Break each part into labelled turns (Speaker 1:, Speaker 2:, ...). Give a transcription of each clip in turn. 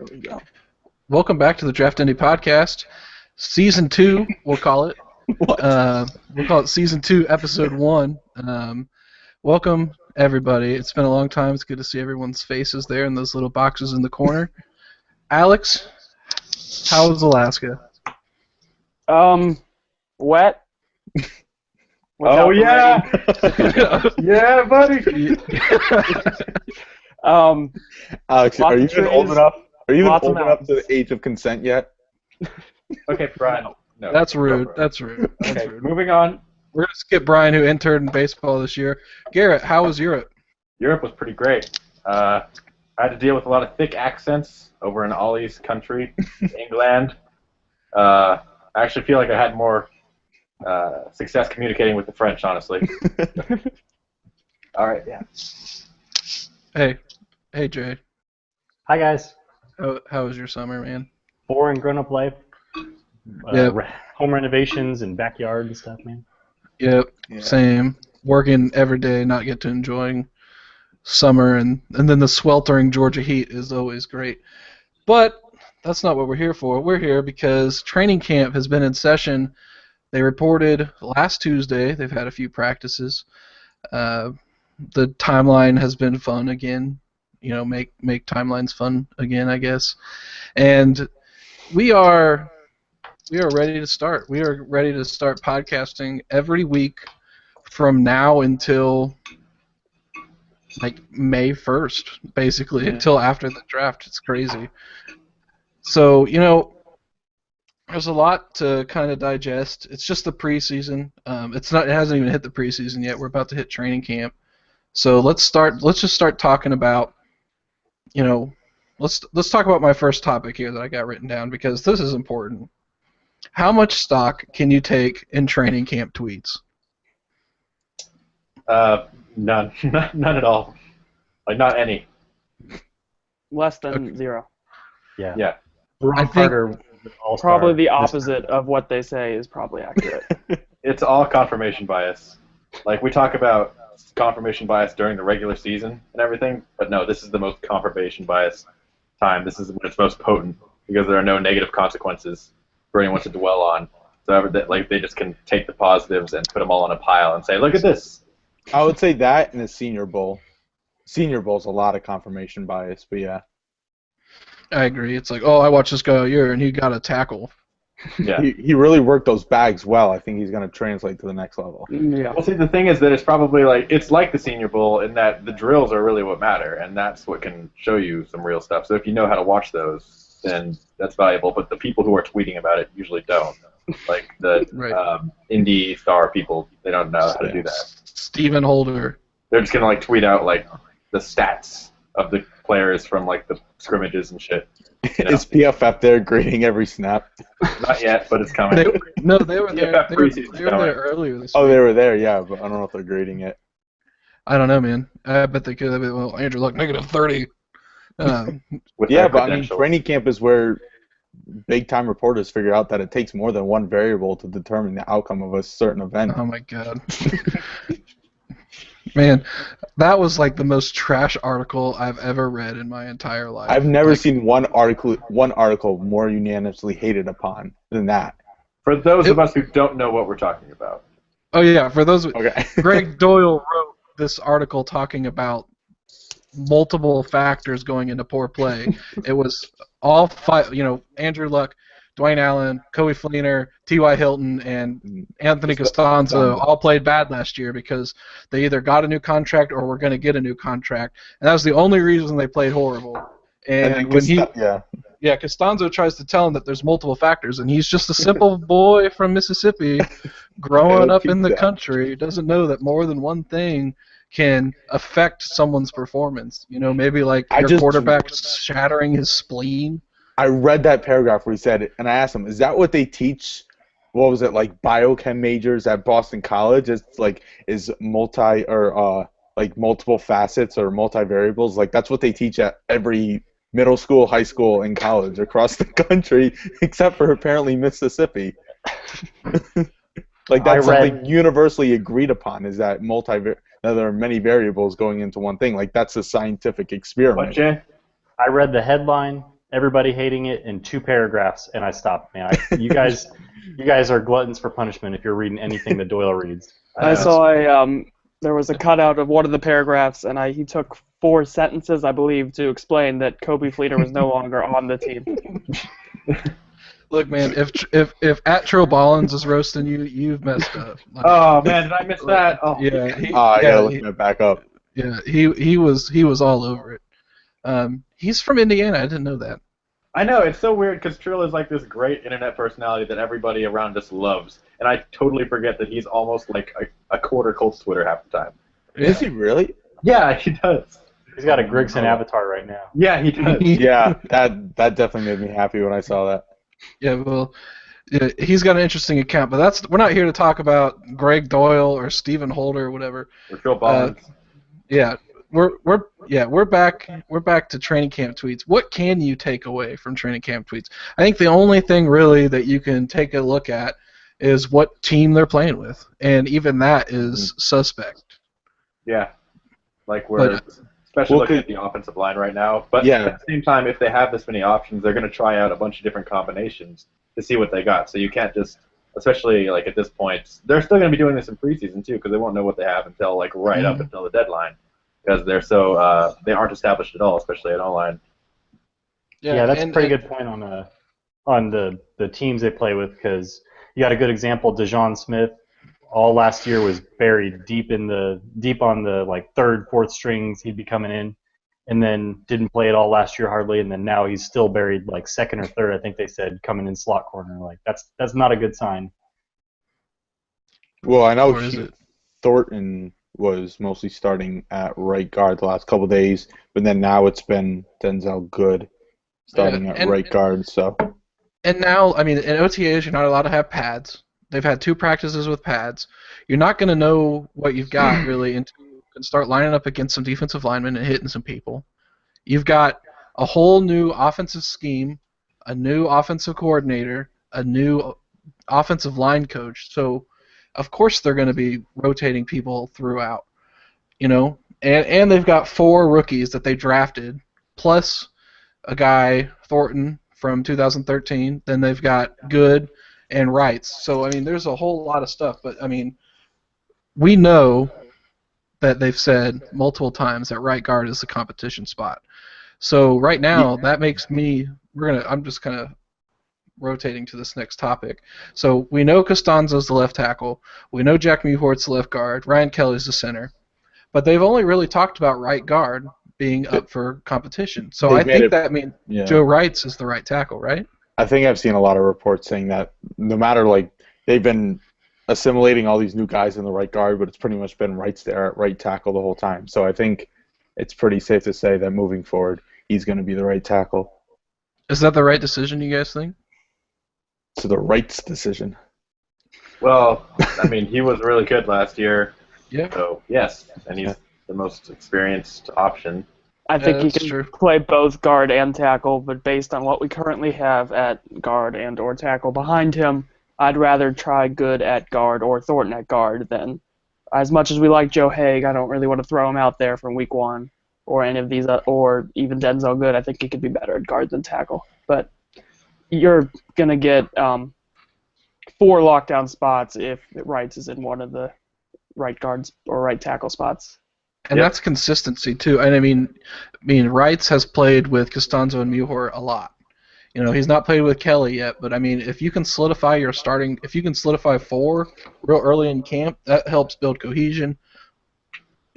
Speaker 1: There we go.
Speaker 2: Welcome back to the Draft Indy podcast, season 2. We'll call it.
Speaker 1: What?
Speaker 2: We'll call it season 2, episode 1. Welcome everybody. It's been a long time. It's good to see everyone's faces there in those little boxes in the corner. Alex, how was Alaska?
Speaker 3: Wet.
Speaker 4: Oh yeah, yeah, buddy.
Speaker 1: Alex, are you even old enough? Are you even
Speaker 3: Lots of
Speaker 1: old enough to the age of consent yet?
Speaker 4: Okay, Brian. No,
Speaker 2: That's rude.
Speaker 4: go,
Speaker 2: That's rude. That's
Speaker 4: Okay,
Speaker 2: rude.
Speaker 4: moving on.
Speaker 2: We're gonna skip Brian, who interned in baseball this year. Garrett, how was Europe?
Speaker 4: Europe was pretty great. I had to deal with a lot of thick accents over in Ollie's country, England. I actually feel like I had more success communicating with the French, honestly. All right, yeah.
Speaker 2: Hey Jay.
Speaker 5: Hi guys.
Speaker 2: How was your summer, man?
Speaker 5: Boring grown-up life.
Speaker 2: Yep.
Speaker 5: Home renovations and backyard and stuff, man.
Speaker 2: Yep.
Speaker 1: Yeah.
Speaker 2: Same. Working every day, not get to enjoying summer, and then the sweltering Georgia heat is always great. But that's not what we're here for. We're here because training camp has been in session. They reported last Tuesday. They've had a few practices. The timeline has been fun again. You know, make timelines fun again, I guess. And we are ready to start. We are ready to start podcasting every week from now until like May 1st, basically, until after the draft. It's crazy. So, you know, there's a lot to kind of digest. It's just the preseason. It hasn't even hit the preseason yet. We're about to hit training camp. So let's just start talking about, you know, let's talk about my first topic here that I got written down because this is important. How much stock can you take in training camp tweets?
Speaker 4: None. None at all. Like, not any.
Speaker 3: Less than zero.
Speaker 5: Yeah.
Speaker 4: Yeah.
Speaker 5: Ron
Speaker 2: think-
Speaker 5: Carter, all-star.
Speaker 3: Probably the opposite of what they say is probably accurate.
Speaker 4: It's all confirmation bias. Like, we talk about confirmation bias during the regular season and everything, but no, this is the most confirmation bias time. This is when it's most potent because there are no negative consequences for anyone to dwell on. So like, they just can take the positives and put them all on a pile and say, look at this.
Speaker 1: I would say that in the Senior Bowl. Senior Bowl's a lot of confirmation bias, but yeah.
Speaker 2: I agree. It's like, oh, I watched this guy all year, and he got a tackle.
Speaker 4: Yeah.
Speaker 1: He really worked those bags well. I think he's going to translate to the next level.
Speaker 3: Yeah.
Speaker 4: Well, see, the thing is that it's probably it's like the Senior Bowl in that the drills are really what matter, and that's what can show you some real stuff. So if you know how to watch those, then that's valuable. But the people who are tweeting about it usually don't. Like the
Speaker 2: Right.
Speaker 4: Indy star people, they don't know how to do that.
Speaker 2: Stephen Holder.
Speaker 4: They're just gonna tweet out the stats of the players from the scrimmages and shit. You know?
Speaker 1: Is PFF there grading every snap?
Speaker 4: Not yet, but it's coming.
Speaker 2: They were there.
Speaker 4: Yeah,
Speaker 2: They were
Speaker 4: preseason's
Speaker 2: there
Speaker 4: coming.
Speaker 2: earlier this
Speaker 1: Oh,
Speaker 2: week.
Speaker 1: they were there, yeah, but I don't know if they're grading it.
Speaker 2: I don't know, man. I bet they could have been, well, Andrew Luck, -30.
Speaker 4: With
Speaker 1: Yeah,
Speaker 4: their
Speaker 1: but I mean,
Speaker 4: credentials.
Speaker 1: training camp is where big-time reporters figure out that it takes more than one variable to determine the outcome of a certain event.
Speaker 2: Oh, my God. Man, that was like the most trash article I've ever read in my entire life.
Speaker 1: I've never
Speaker 2: Like,
Speaker 1: seen one article more unanimously hated upon than that.
Speaker 4: For those of us who don't know what we're talking about.
Speaker 2: Oh, yeah, for those...
Speaker 1: Okay.
Speaker 2: Greg Doyle wrote this article talking about multiple factors going into poor play. It was all five, Andrew Luck, Dwayne Allen, Coby Fleener, T.Y. Hilton, and Anthony Costanzo all played bad last year because they either got a new contract or were going to get a new contract, and that was the only reason they played horrible. And when Costanzo tries to tell him that there's multiple factors, and he's just a simple boy from Mississippi growing up in the country, doesn't know that more than one thing can affect someone's performance. Maybe like your quarterback shattering his spleen.
Speaker 1: I read that paragraph where he said it, and I asked him, is that what they teach, what was it, like biochem majors at Boston College? It's like, is multiple facets or multivariables? Like, that's what they teach at every middle school, high school, and college across the country, except for apparently Mississippi. Like, that's something universally agreed upon, is that there are many variables going into one thing. Like, that's a scientific experiment.
Speaker 4: What, Jay?
Speaker 5: I read the headline, everybody hating it in 2 paragraphs, and I stopped. Man, you guys are gluttons for punishment if you're reading anything that Doyle reads.
Speaker 3: I saw there was a cutout of one of the paragraphs, and he took 4 sentences, I believe, to explain that Kobe Fleeter was no longer on the team.
Speaker 2: Look, man, if at Trollballins is roasting you, you've messed up. Like,
Speaker 4: Oh man, did I miss that? Oh,
Speaker 2: yeah,
Speaker 1: I gotta look it back up.
Speaker 2: yeah, he was all over it. He's from Indiana. I didn't know that.
Speaker 4: I know, it's so weird because Trill is like this great internet personality that everybody around us loves, and I totally forget that he's almost like a quarter Colts Twitter half the time.
Speaker 1: Is he really?
Speaker 4: Yeah, he does.
Speaker 5: He's got a Grigson avatar right now.
Speaker 4: Yeah, he does.
Speaker 1: Yeah, that definitely made me happy when I saw that.
Speaker 2: Yeah, well, yeah, he's got an interesting account, but we're not here to talk about Greg Doyle or Stephen Holder or whatever.
Speaker 4: We're Trill Ballins.
Speaker 2: Yeah, we're back to training camp tweets. What can you take away from training camp tweets? I think the only thing really that you can take a look at is what team they're playing with, and even that is suspect.
Speaker 4: Yeah, like we're especially looking at the offensive line right now. But at the same time, if they have this many options, they're going to try out a bunch of different combinations to see what they got. So you can't just, especially like at this point, they're still going to be doing this in preseason too because they won't know what they have until like right up until the deadline because they're so they aren't established at all, especially at O-line.
Speaker 5: Yeah, that's a pretty good point on the teams they play with because you got a good example, DeJon Smith. All last year was buried deep on the like 3rd, 4th strings. He'd be coming in, and then didn't play at all last year hardly, and then now he's still buried like 2nd or 3rd. I think they said coming in slot corner. Like that's not a good sign.
Speaker 1: Well, I know Thornton was mostly starting at right guard the last couple of days, but then now it's been Denzel Good starting at right guard. So. And
Speaker 2: now, I mean, in OTAs, you're not allowed to have pads. They've had 2 practices with pads. You're not going to know what you've got, really, until you can start lining up against some defensive linemen and hitting some people. You've got a whole new offensive scheme, a new offensive coordinator, a new offensive line coach. So, of course, they're going to be rotating people throughout, And they've got 4 rookies that they drafted, plus a guy, Thornton, from 2013. Then they've got Good and Wrights. So, I mean, there's a whole lot of stuff. But, I mean, we know that they've said multiple times that right guard is the competition spot. So, right now, that makes me I'm just kind of rotating to this next topic. So, we know Costanzo's the left tackle. We know Jack Mewhort's the left guard. Ryan Kelly's the center. But they've only really talked about right guard being up for competition. So, I think that means Joe Wrights is the right tackle, right?
Speaker 1: I think I've seen a lot of reports saying that no matter, like, they've been assimilating all these new guys in the right guard, but it's pretty much been Wrights there at right tackle the whole time. So I think it's pretty safe to say that moving forward, he's going to be the right tackle.
Speaker 2: Is that the right decision, you guys think?
Speaker 1: It's the Wrights decision.
Speaker 4: Well, I mean, he was really good last year.
Speaker 2: Yeah.
Speaker 4: So, yes, and he's the most experienced option.
Speaker 3: I think he can play both guard and tackle, but based on what we currently have at guard and or tackle behind him, I'd rather try Good at guard or Thornton at guard than, as much as we like Joe Haig, I don't really want to throw him out there from week 1 or any of these, or even Denzel Good. I think he could be better at guard than tackle. But you're going to get 4 lockdown spots if Wrights is in one of the right guards or right tackle spots.
Speaker 2: And that's consistency too. And I mean, Wrights has played with Costanzo and Mewhort a lot. He's not played with Kelly yet, but I mean, if you can solidify 4 real early in camp, that helps build cohesion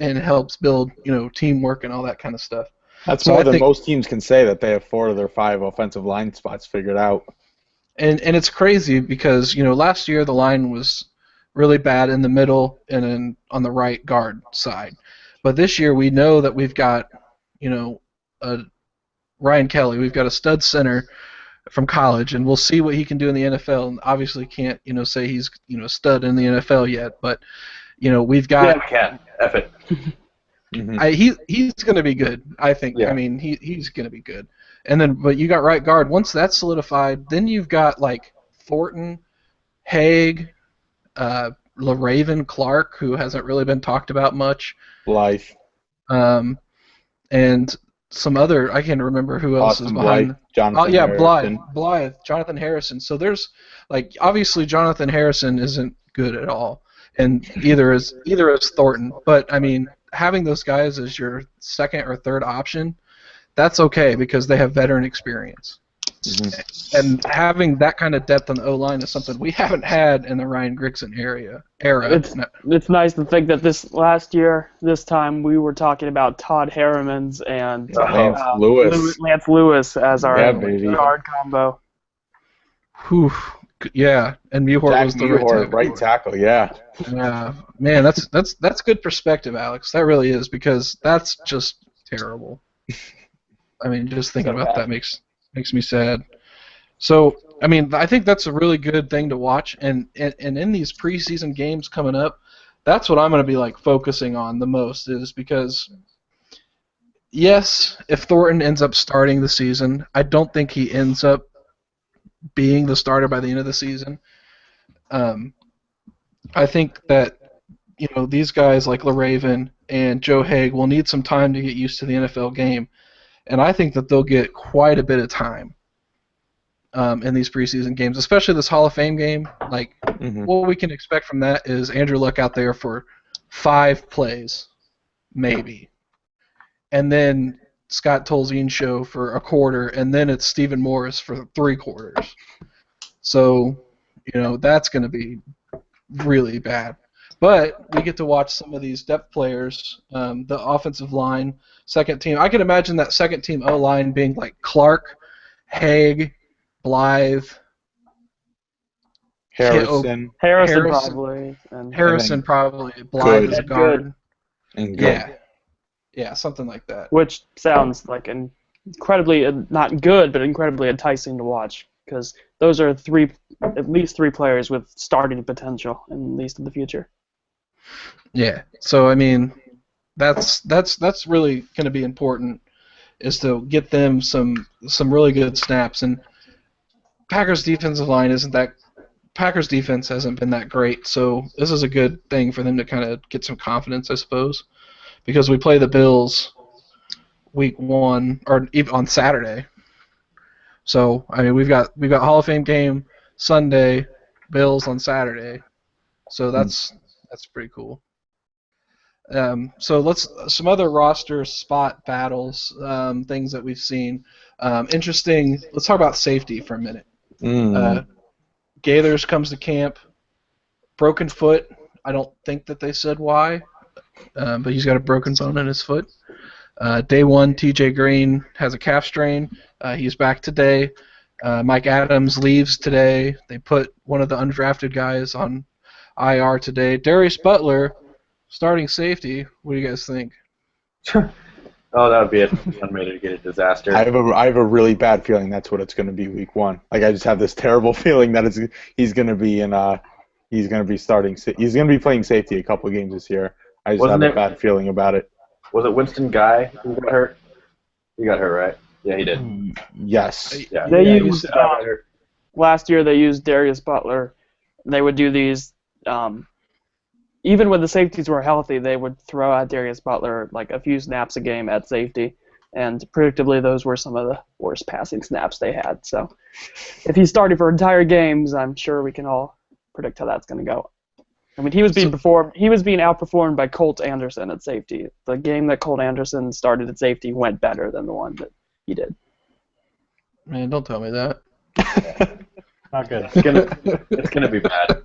Speaker 2: and helps build, teamwork and all that kind of stuff.
Speaker 1: That's more than most teams can say, that they have 4 of their 5 offensive line spots figured out.
Speaker 2: And it's crazy because, last year the line was really bad in the middle and then on the right guard side. But this year we know that we've got, Ryan Kelly. We've got a stud center from college, and we'll see what he can do in the NFL. And obviously can't, say he's, a stud in the NFL yet. But, we've got.
Speaker 4: Yeah, we can. F it.
Speaker 2: He's going to be good, I think. Yeah. I mean, he's going to be good. And then, but you got right guard. Once that's solidified, then you've got like Thornton, Haig, LaRaven Clark, who hasn't really been talked about much.
Speaker 1: Life.
Speaker 2: And some other, I can't remember who else is
Speaker 1: Austin
Speaker 2: behind.
Speaker 1: Blythe, Jonathan
Speaker 2: yeah,
Speaker 1: Harrison.
Speaker 2: Blythe, Jonathan Harrison. So there's obviously Jonathan Harrison isn't good at all, and either is Thornton. But I mean, having those guys as your second or third option, that's okay because they have veteran experience. Mm-hmm. And having that kind of depth on the O-line is something we haven't had in the Ryan Grigson era.
Speaker 3: It's nice to think that this time, we were talking about Todd Harriman's and Lance Lewis as our guard combo.
Speaker 2: Whew. Yeah, and Muhort was the
Speaker 1: right tackle. Yeah.
Speaker 2: Yeah, man, that's good perspective, Alex. That really is, because that's just terrible. I mean, just thinking about that makes me sad. So, I mean, I think that's a really good thing to watch, and in these preseason games coming up, that's what I'm going to be focusing on the most, is because, yes, if Thornton ends up starting the season, I don't think he ends up being the starter by the end of the season. I think that these guys like LaRaven and Joe Haig will need some time to get used to the NFL game, and I think that they'll get quite a bit of time in these preseason games, especially this Hall of Fame game. What we can expect from that is Andrew Luck out there for 5 plays, maybe, and then Scott Tolzien show for a quarter, and then it's Stephen Morris for 3 quarters. So, that's going to be really bad. But we get to watch some of these depth players, the offensive line, second team. I can imagine that second team O-line being like Clark, Haig, Blythe,
Speaker 1: Harrison
Speaker 3: probably.
Speaker 2: Harrison probably. Blythe is a guard.
Speaker 1: And good.
Speaker 2: Yeah, something like that.
Speaker 3: Which sounds like incredibly, not good, but incredibly enticing to watch, because those are at least three players with starting potential, at least in the future.
Speaker 2: Yeah. So I mean, that's really going to be important, is to get them some really good snaps. And Packers defensive line Packers defense hasn't been that great, so this is a good thing for them to kind of get some confidence, I suppose, because we play the Bills week 1 or even on Saturday. So I mean, we've got Hall of Fame game Sunday, Bills on Saturday. So that's pretty cool. So some other roster spot battles, things that we've seen. Interesting. Let's talk about safety for a minute. Gaithers comes to camp, broken foot. I don't think that they said why, but he's got a broken bone in his foot. Day 1, T.J. Green has a calf strain. He's back today. Mike Adams leaves today. They put one of the undrafted guys on IR today. Darius Butler, starting safety. What do you guys think?
Speaker 4: Oh, that would be a disaster.
Speaker 1: I have a really bad feeling that's what it's going to be week 1. I just have this terrible feeling that he's going to be he's going to be starting. He's going to be playing safety a couple of games this year. I just have a bad feeling about it.
Speaker 4: Was it Winston Guy who got hurt? He got hurt, right? Yeah, he did.
Speaker 1: Yes.
Speaker 4: Yeah.
Speaker 3: They used last year. They used Darius Butler. They would do these. Even when the safeties were healthy, they would throw out Darius Butler a few snaps a game at safety, and predictably those were some of the worst passing snaps they had. So if he's starting for entire games, I'm sure we can all predict how that's going to go. I mean, he was being outperformed by Colt Anderson at safety. The game that Colt Anderson started at safety went better than the one that he did.
Speaker 2: Man, don't tell me that.
Speaker 5: Not good.
Speaker 4: It's gonna be bad.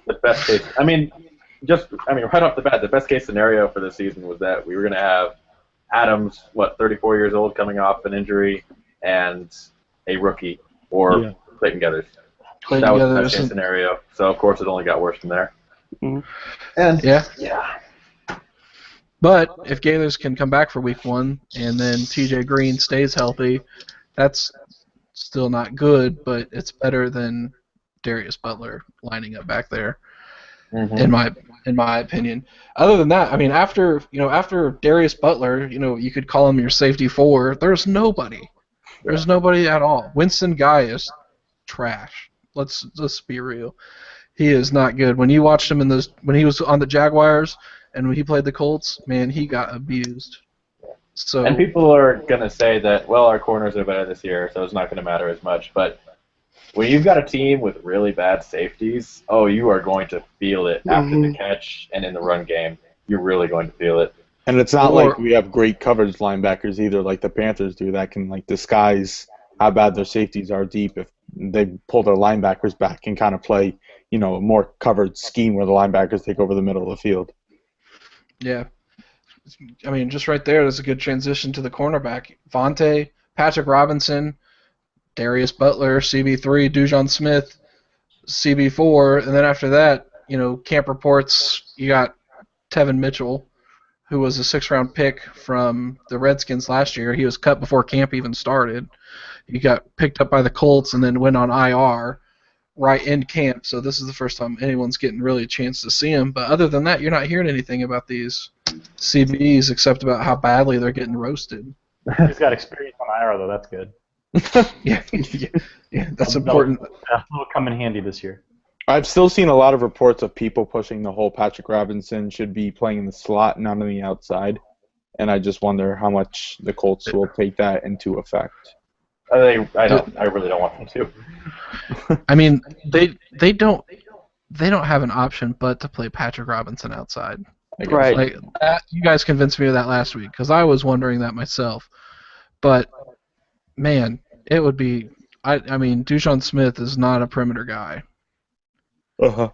Speaker 4: The best case. Right off the bat, the best case scenario for the season was that we were going to have Adams, 34 years old, coming off an injury, and a rookie, or Clayton Gaithers. That was the best case scenario. So, of course, it only got worse from there.
Speaker 3: Mm-hmm.
Speaker 4: And
Speaker 2: yeah. But if Gaithers can come back for week 1 and then T.J. Green stays healthy, that's still not good, but it's better than Darius Butler lining up back there. Mm-hmm. In my opinion. Other than that, I mean, after Darius Butler, you could call him your safety 4. There's nobody. There's nobody at all. Winston Guy is trash. Let's be real. He is not good. When you watched him when he was on the Jaguars and when he played the Colts, man, he got abused. So,
Speaker 4: and people are going to say that, well, our corners are better this year, so it's not going to matter as much. But when you've got a team with really bad safeties, you are going to feel it after the catch and in the run game. You're really going to feel it.
Speaker 1: And it's not like we have great coverage linebackers either, like the Panthers do, that can like disguise how bad their safeties are deep if they pull their linebackers back and kind of play, a more covered scheme where the linebackers take over the middle of the field.
Speaker 2: Yeah. I mean, just right there, there's a good transition to the cornerback. Vontae, Patrick Robinson, Darius Butler, CB3, Dujon Smith, CB4, and then after that, camp reports, you got Tevin Mitchell, who was a 6th-round pick from the Redskins last year. He was cut before camp even started. He got picked up by the Colts and then went on IR right in camp, so this is the first time anyone's getting really a chance to see him. But other than that, you're not hearing anything about these CBs except about how badly they're getting roasted.
Speaker 5: He's got experience on IR, though. That's good.
Speaker 2: yeah, that's important.
Speaker 5: That'll come in handy this year.
Speaker 1: I've still seen a lot of reports of people pushing the whole Patrick Robinson should be playing in the slot, not on the outside. And I just wonder how much the Colts will take that into effect.
Speaker 4: I really don't want them to.
Speaker 2: I mean, they don't have an option but to play Patrick Robinson outside.
Speaker 3: Right.
Speaker 2: Like you guys convinced me of that last week because I was wondering that myself. But man, it would be. I mean, Dujon Smith is not a perimeter guy.
Speaker 1: Uh-huh.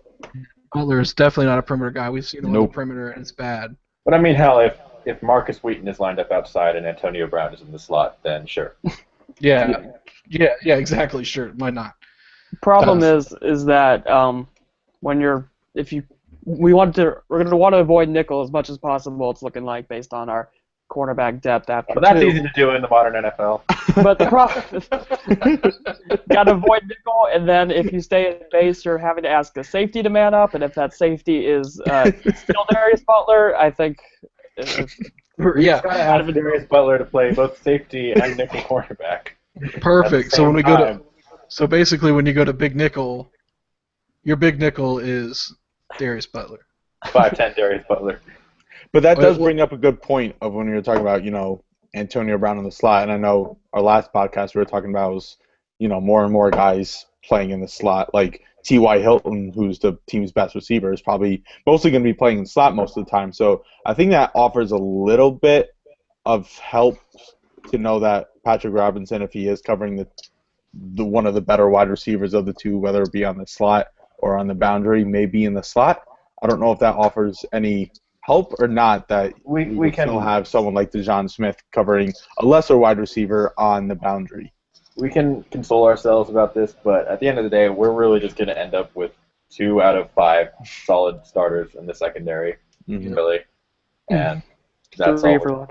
Speaker 2: Butler is definitely not a perimeter guy. We've seen him on the perimeter, and it's bad.
Speaker 4: But I mean, hell, if Marcus Wheaton is lined up outside and Antonio Brown is in the slot, then sure.
Speaker 2: Yeah, exactly. Sure, why not?
Speaker 3: Problem is that when we're going to want to avoid nickel as much as possible. It's looking like based on our cornerback depth after.
Speaker 4: But that's easy to do in the modern NFL.
Speaker 3: But the problem is, got to avoid nickel, and then if you stay at base, you're having to ask a safety to man up, and if that safety is still Darius Butler, I think.
Speaker 4: Yeah, got to have Darius Butler to play both safety and nickel cornerback.
Speaker 2: Perfect. So when so basically when you go to big nickel, your big nickel is Darius Butler.
Speaker 4: 5'10" Darius Butler.
Speaker 1: But that does bring up a good point of when you were talking about, Antonio Brown in the slot. And I know our last podcast we were talking about was, more and more guys playing in the slot. Like T.Y. Hilton, who's the team's best receiver, is probably mostly going to be playing in the slot most of the time. So I think that offers a little bit of help to know that Patrick Robinson, if he is covering the one of the better wide receivers of the two, whether it be on the slot or on the boundary, may be in the slot. I don't know if that offers any help or not, that we can still have someone like Dujon Smith covering a lesser wide receiver on the boundary.
Speaker 4: We can console ourselves about this, but at the end of the day, we're really just going to end up with 2 out of 5 solid starters in the secondary, really. And that's all.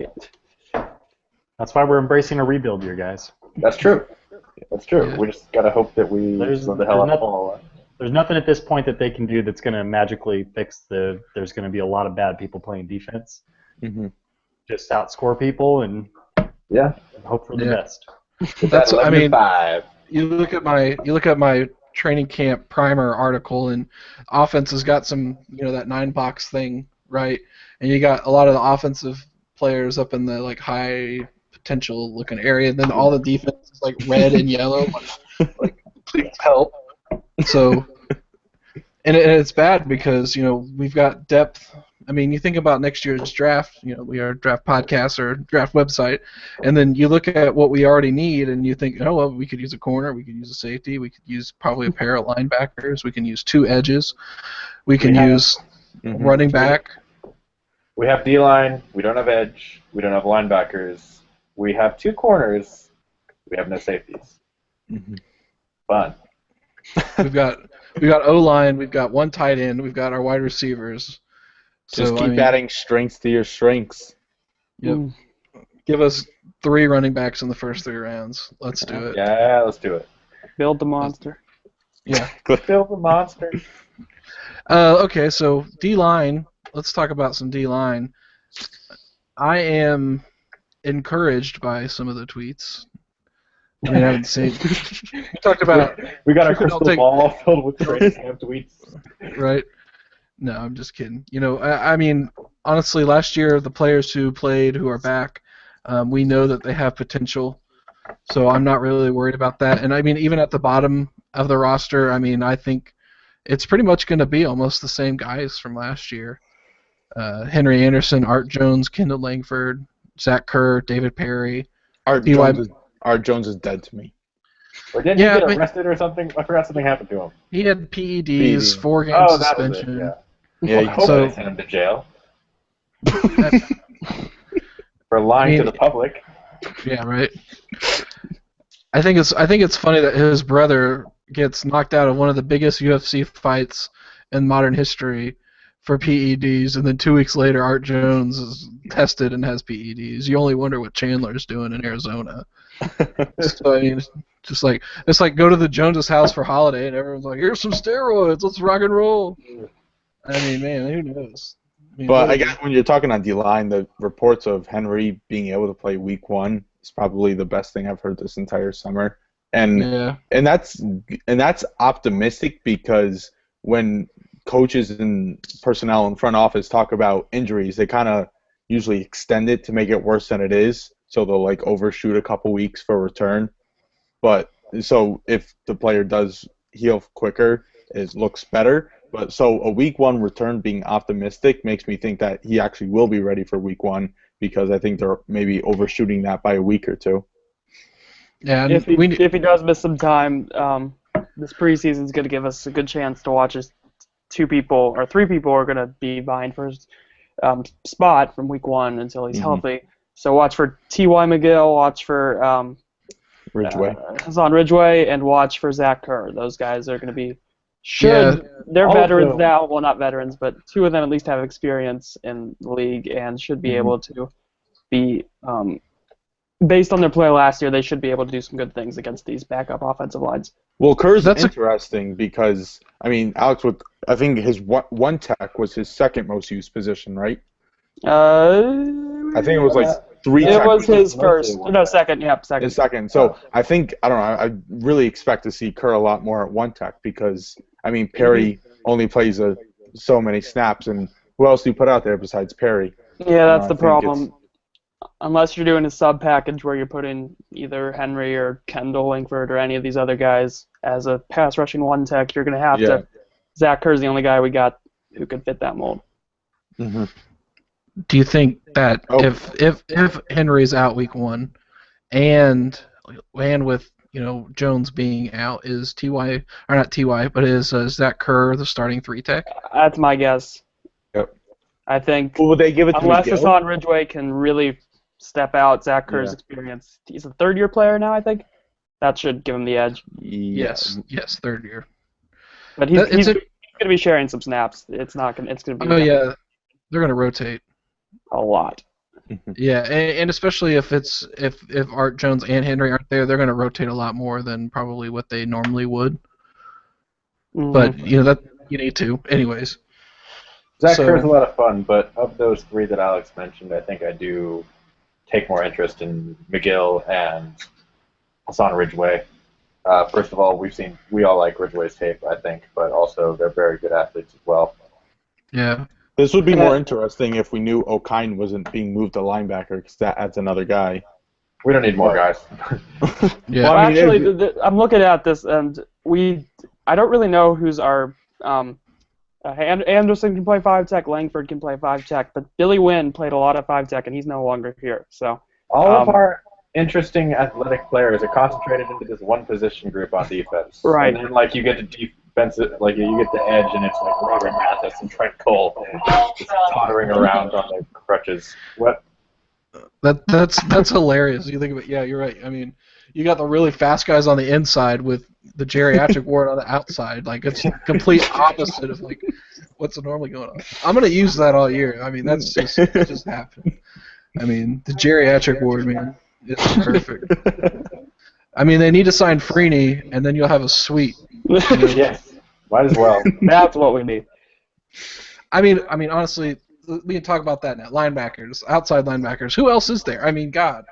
Speaker 5: That's why we're embracing a rebuild year, guys.
Speaker 4: That's true. That's true. Yeah. We just got to hope that we blow the hell out of ball.
Speaker 5: There's nothing at this point that they can do that's going to magically fix there's going to be a lot of bad people playing defense.
Speaker 1: Mm-hmm.
Speaker 5: Just outscore people and hope for the best.
Speaker 2: That's you look at my training camp primer article, and offense has got some that 9-box thing, right? And you got a lot of the offensive players up in the like high potential looking area, and then all the defense is like red and yellow, like please help. So, and it's bad because we've got depth. I mean, you think about next year's draft. We are a draft podcast or draft website, and then you look at what we already need, and you think, oh well, we could use a corner, we could use a safety, we could use probably a pair of linebackers, we can use 2 edges, we can use running back.
Speaker 4: We have D-line. We don't have edge. We don't have linebackers. We have 2 corners. We have no safeties.
Speaker 1: Mm-hmm.
Speaker 4: Fun.
Speaker 2: We've got O-line. We've got 1 tight end. We've got our wide receivers.
Speaker 1: Just keep adding strengths to your strengths.
Speaker 2: Yep. Give us 3 running backs in the first 3 rounds. Let's do it.
Speaker 4: Yeah, let's do it.
Speaker 3: Build the monster.
Speaker 2: Yeah.
Speaker 4: Build the monster.
Speaker 2: Okay, so D-line. Let's talk about some D-line. I am encouraged by some of the tweets. I mean, I haven't seen. We talked about.
Speaker 4: We got a crystal ball filled with training camp tweets.
Speaker 2: Right. No, I'm just kidding. I mean, honestly, last year the players who played, who are back, We know that they have potential, so I'm not really worried about that. And I mean, even at the bottom of the roster, I mean, I think it's pretty much going to be almost the same guys from last year. Henry Anderson, Art Jones, Kendall Langford, Zach Kerr, David Perry.
Speaker 1: Art Jones is dead to me.
Speaker 4: Or didn't he get arrested or something? I forgot something happened to him.
Speaker 2: He had PEDs, 4-game suspension.
Speaker 4: That was it, yeah. I hope they sent him to jail. For lying to the public.
Speaker 2: Yeah, right. I think it's funny that his brother gets knocked out of one of the biggest UFC fights in modern history for PEDs, and then 2 weeks later, Art Jones is tested and has PEDs. You only wonder what Chandler's doing in Arizona. So I mean, it's like go to the Joneses' house for holiday, and everyone's like, "Here's some steroids, let's rock and roll." I mean, man, who knows?
Speaker 1: But I guess when you're talking on D-line, the reports of Henry being able to play Week 1 is probably the best thing I've heard this entire summer, and that's optimistic because when coaches and personnel in front office talk about injuries, they kind of usually extend it to make it worse than it is, so they'll like overshoot a couple weeks for return. But so if the player does heal quicker, it looks better. But so a Week 1 return being optimistic makes me think that he actually will be ready for Week 1 because I think they're maybe overshooting that by a week or two.
Speaker 2: Yeah,
Speaker 3: if he does miss some time, this preseason is going to give us a good chance to watch us. 3 people are going to be vying for his spot from Week 1 until he's healthy. So watch for T.Y. McGill, watch for Hassan Ridgeway, and watch for Zach Kerr. Those guys are going to be they're veterans now. Well, not veterans, but 2 of them at least have experience in the league and should be able to be based on their play last year, they should be able to do some good things against these backup offensive lines.
Speaker 1: Well, Kerr's interesting because, I mean, Alex, I think his one tech was his second most used position, right? I think it was like 3 tech.
Speaker 3: It was his first. No, second. Yep, second.
Speaker 1: His second. So I think, I don't know, I really expect to see Kerr a lot more at one tech because, I mean, Perry only plays so many snaps, and who else do you put out there besides Perry?
Speaker 3: Yeah, that's the problem. Unless you're doing a sub package where you're putting either Henry or Kendall Langford or any of these other guys as a pass rushing one tech, you're going to have to. Zach Kerr's the only guy we got who could fit that mold.
Speaker 2: Do you think that if Henry's out Week 1 and with Jones being out, is T.Y. or not T.Y. but is Zach Kerr the starting 3 tech?
Speaker 3: That's my guess.
Speaker 1: Yep.
Speaker 3: I think.
Speaker 1: Well, will they give it to
Speaker 3: unless Hassan Ridgeway can really step out Zach Kerr's experience. He's a 3rd-year player now, I think. That should give him the edge.
Speaker 2: Yes, 3rd year.
Speaker 3: But he's going to be sharing some snaps. It's not going. It's going to be.
Speaker 2: Oh yeah, they're going to rotate
Speaker 3: a lot.
Speaker 2: Yeah, and especially if Art Jones and Henry aren't there, they're going to rotate a lot more than probably what they normally would. But that you need to, anyways.
Speaker 4: Zach Kerr's a lot of fun, but of those 3 that Alex mentioned, I think I do take more interest in McGill and Hassan Ridgeway. First of all, we all like Ridgeway's tape, I think, but also they're very good athletes as well.
Speaker 2: Yeah.
Speaker 1: This would be more interesting if we knew O'Kine wasn't being moved to linebacker because that adds another guy.
Speaker 4: We don't need more guys.
Speaker 3: Yeah. Well, actually, I'm looking at this, and I don't really know who's our Anderson can play 5 tech, Langford can play 5 tech, but Billy Wynn played a lot of 5 tech, and he's no longer here. So
Speaker 4: all of our interesting athletic players are concentrated into this one position group on defense.
Speaker 3: Right.
Speaker 4: And then you get to defense, you get the edge, and it's like Robert Mathis and Trent Cole just tottering around on their crutches. What?
Speaker 2: That's hilarious. You think of it, yeah, you're right. I mean, you got the really fast guys on the inside with the geriatric ward on the outside. Like, it's complete opposite of what's normally going on. I'm gonna use that all year. I mean, that just happened. I mean, the geriatric ward, man, it's perfect. I mean, they need to sign Freeney, and then you'll have a suite.
Speaker 4: Yes, might as well.
Speaker 3: That's what we need.
Speaker 2: I mean, honestly, we can talk about that now. Linebackers, outside linebackers. Who else is there? I mean, God.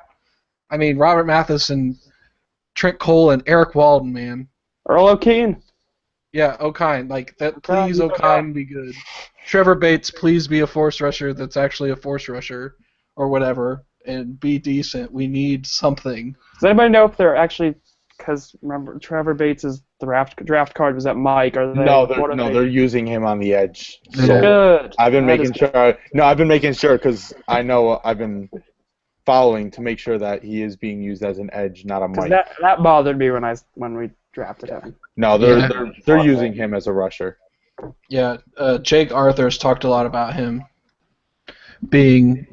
Speaker 2: I mean, Robert Mathis and Trent Cole and Eric Walden, man.
Speaker 3: Earl O'Kine.
Speaker 2: Yeah, O'Kine. Like that. Please, O'Kine, be good. Trevor Bates, please be a force rusher that's actually a force rusher, or whatever. and be decent. We need something.
Speaker 3: Does anybody know if they're actually? Because remember, Trevor Bates' draft card was at Mike. Are they?
Speaker 1: They're using him on the edge.
Speaker 2: Yeah.
Speaker 1: So
Speaker 3: Good.
Speaker 1: I've been
Speaker 3: That
Speaker 1: making
Speaker 3: is
Speaker 1: sure. No, I've been making sure because I know I've been following to make sure that he is being used as an edge, not a Mike.
Speaker 3: That bothered me when we drafted him.
Speaker 1: No, they're using him as a rusher.
Speaker 2: Yeah, Jake Arthur's talked a lot about him being,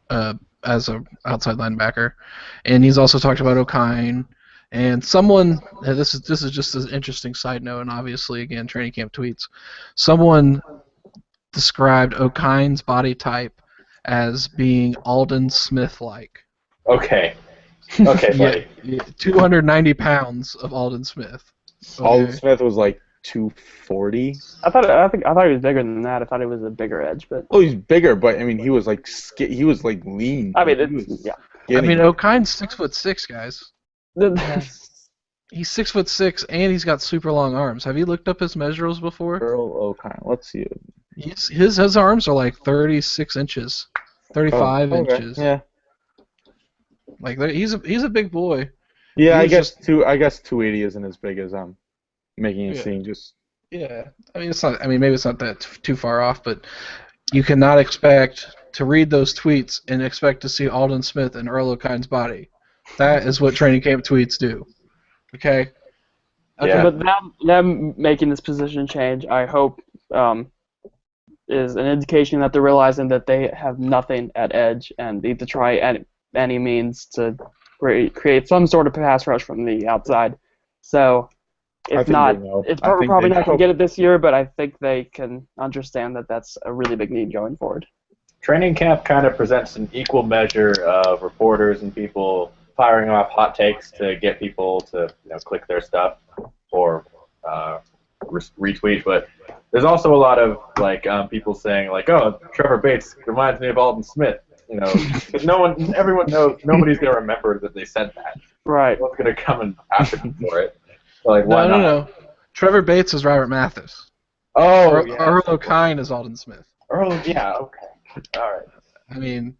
Speaker 2: as a outside linebacker, and he's also talked about O'Kine. And this is just an interesting side note, and obviously, again, training camp tweets. Someone described O'Kine's body type as being Alden Smith-like.
Speaker 4: Okay. Okay, buddy.
Speaker 2: Yeah, 290 pounds of Alden Smith. Okay.
Speaker 1: Alden Smith was like 240.
Speaker 3: I thought he was bigger than that. I thought he was a bigger edge, but.
Speaker 1: Oh, he's bigger, but I mean, he was like lean.
Speaker 3: I mean, yeah.
Speaker 2: I mean, O'Kine's 6'6", guys. He's 6'6", and he's got super long arms. Have you looked up his measurables before?
Speaker 1: Earl O'Kine. Let's see.
Speaker 2: His arms are like 36 inches, 35 inches.
Speaker 1: Yeah.
Speaker 2: Like he's a big boy.
Speaker 1: Yeah, I guess 280 isn't as big as I'm making it seem. Just.
Speaker 2: Yeah, I mean it's not. I mean maybe it's not that too far off, but you cannot expect to read those tweets and expect to see Alden Smith and Earl O'Kine's body. That is what training camp tweets do. Okay.
Speaker 3: Yeah. But them making this position change, I hope, is an indication that they're realizing that they have nothing at edge and need to try any means to create some sort of pass rush from the outside. So, if not, it's probably not going to get it this year, but I think they can understand that that's a really big need going forward.
Speaker 4: Training camp kind of presents an equal measure of reporters and people firing off hot takes to get people to click their stuff or retweet, but there's also a lot of people saying oh, Trevor Bates reminds me of Alden Smith, because everyone knows nobody's gonna remember that they said that.
Speaker 3: Right.
Speaker 4: What's gonna come and after them for it? Why not?
Speaker 2: No. Trevor Bates is Robert Mathis.
Speaker 4: Oh,
Speaker 2: Earl O'Kine is Alden Smith.
Speaker 4: Okay. All right.
Speaker 2: I mean,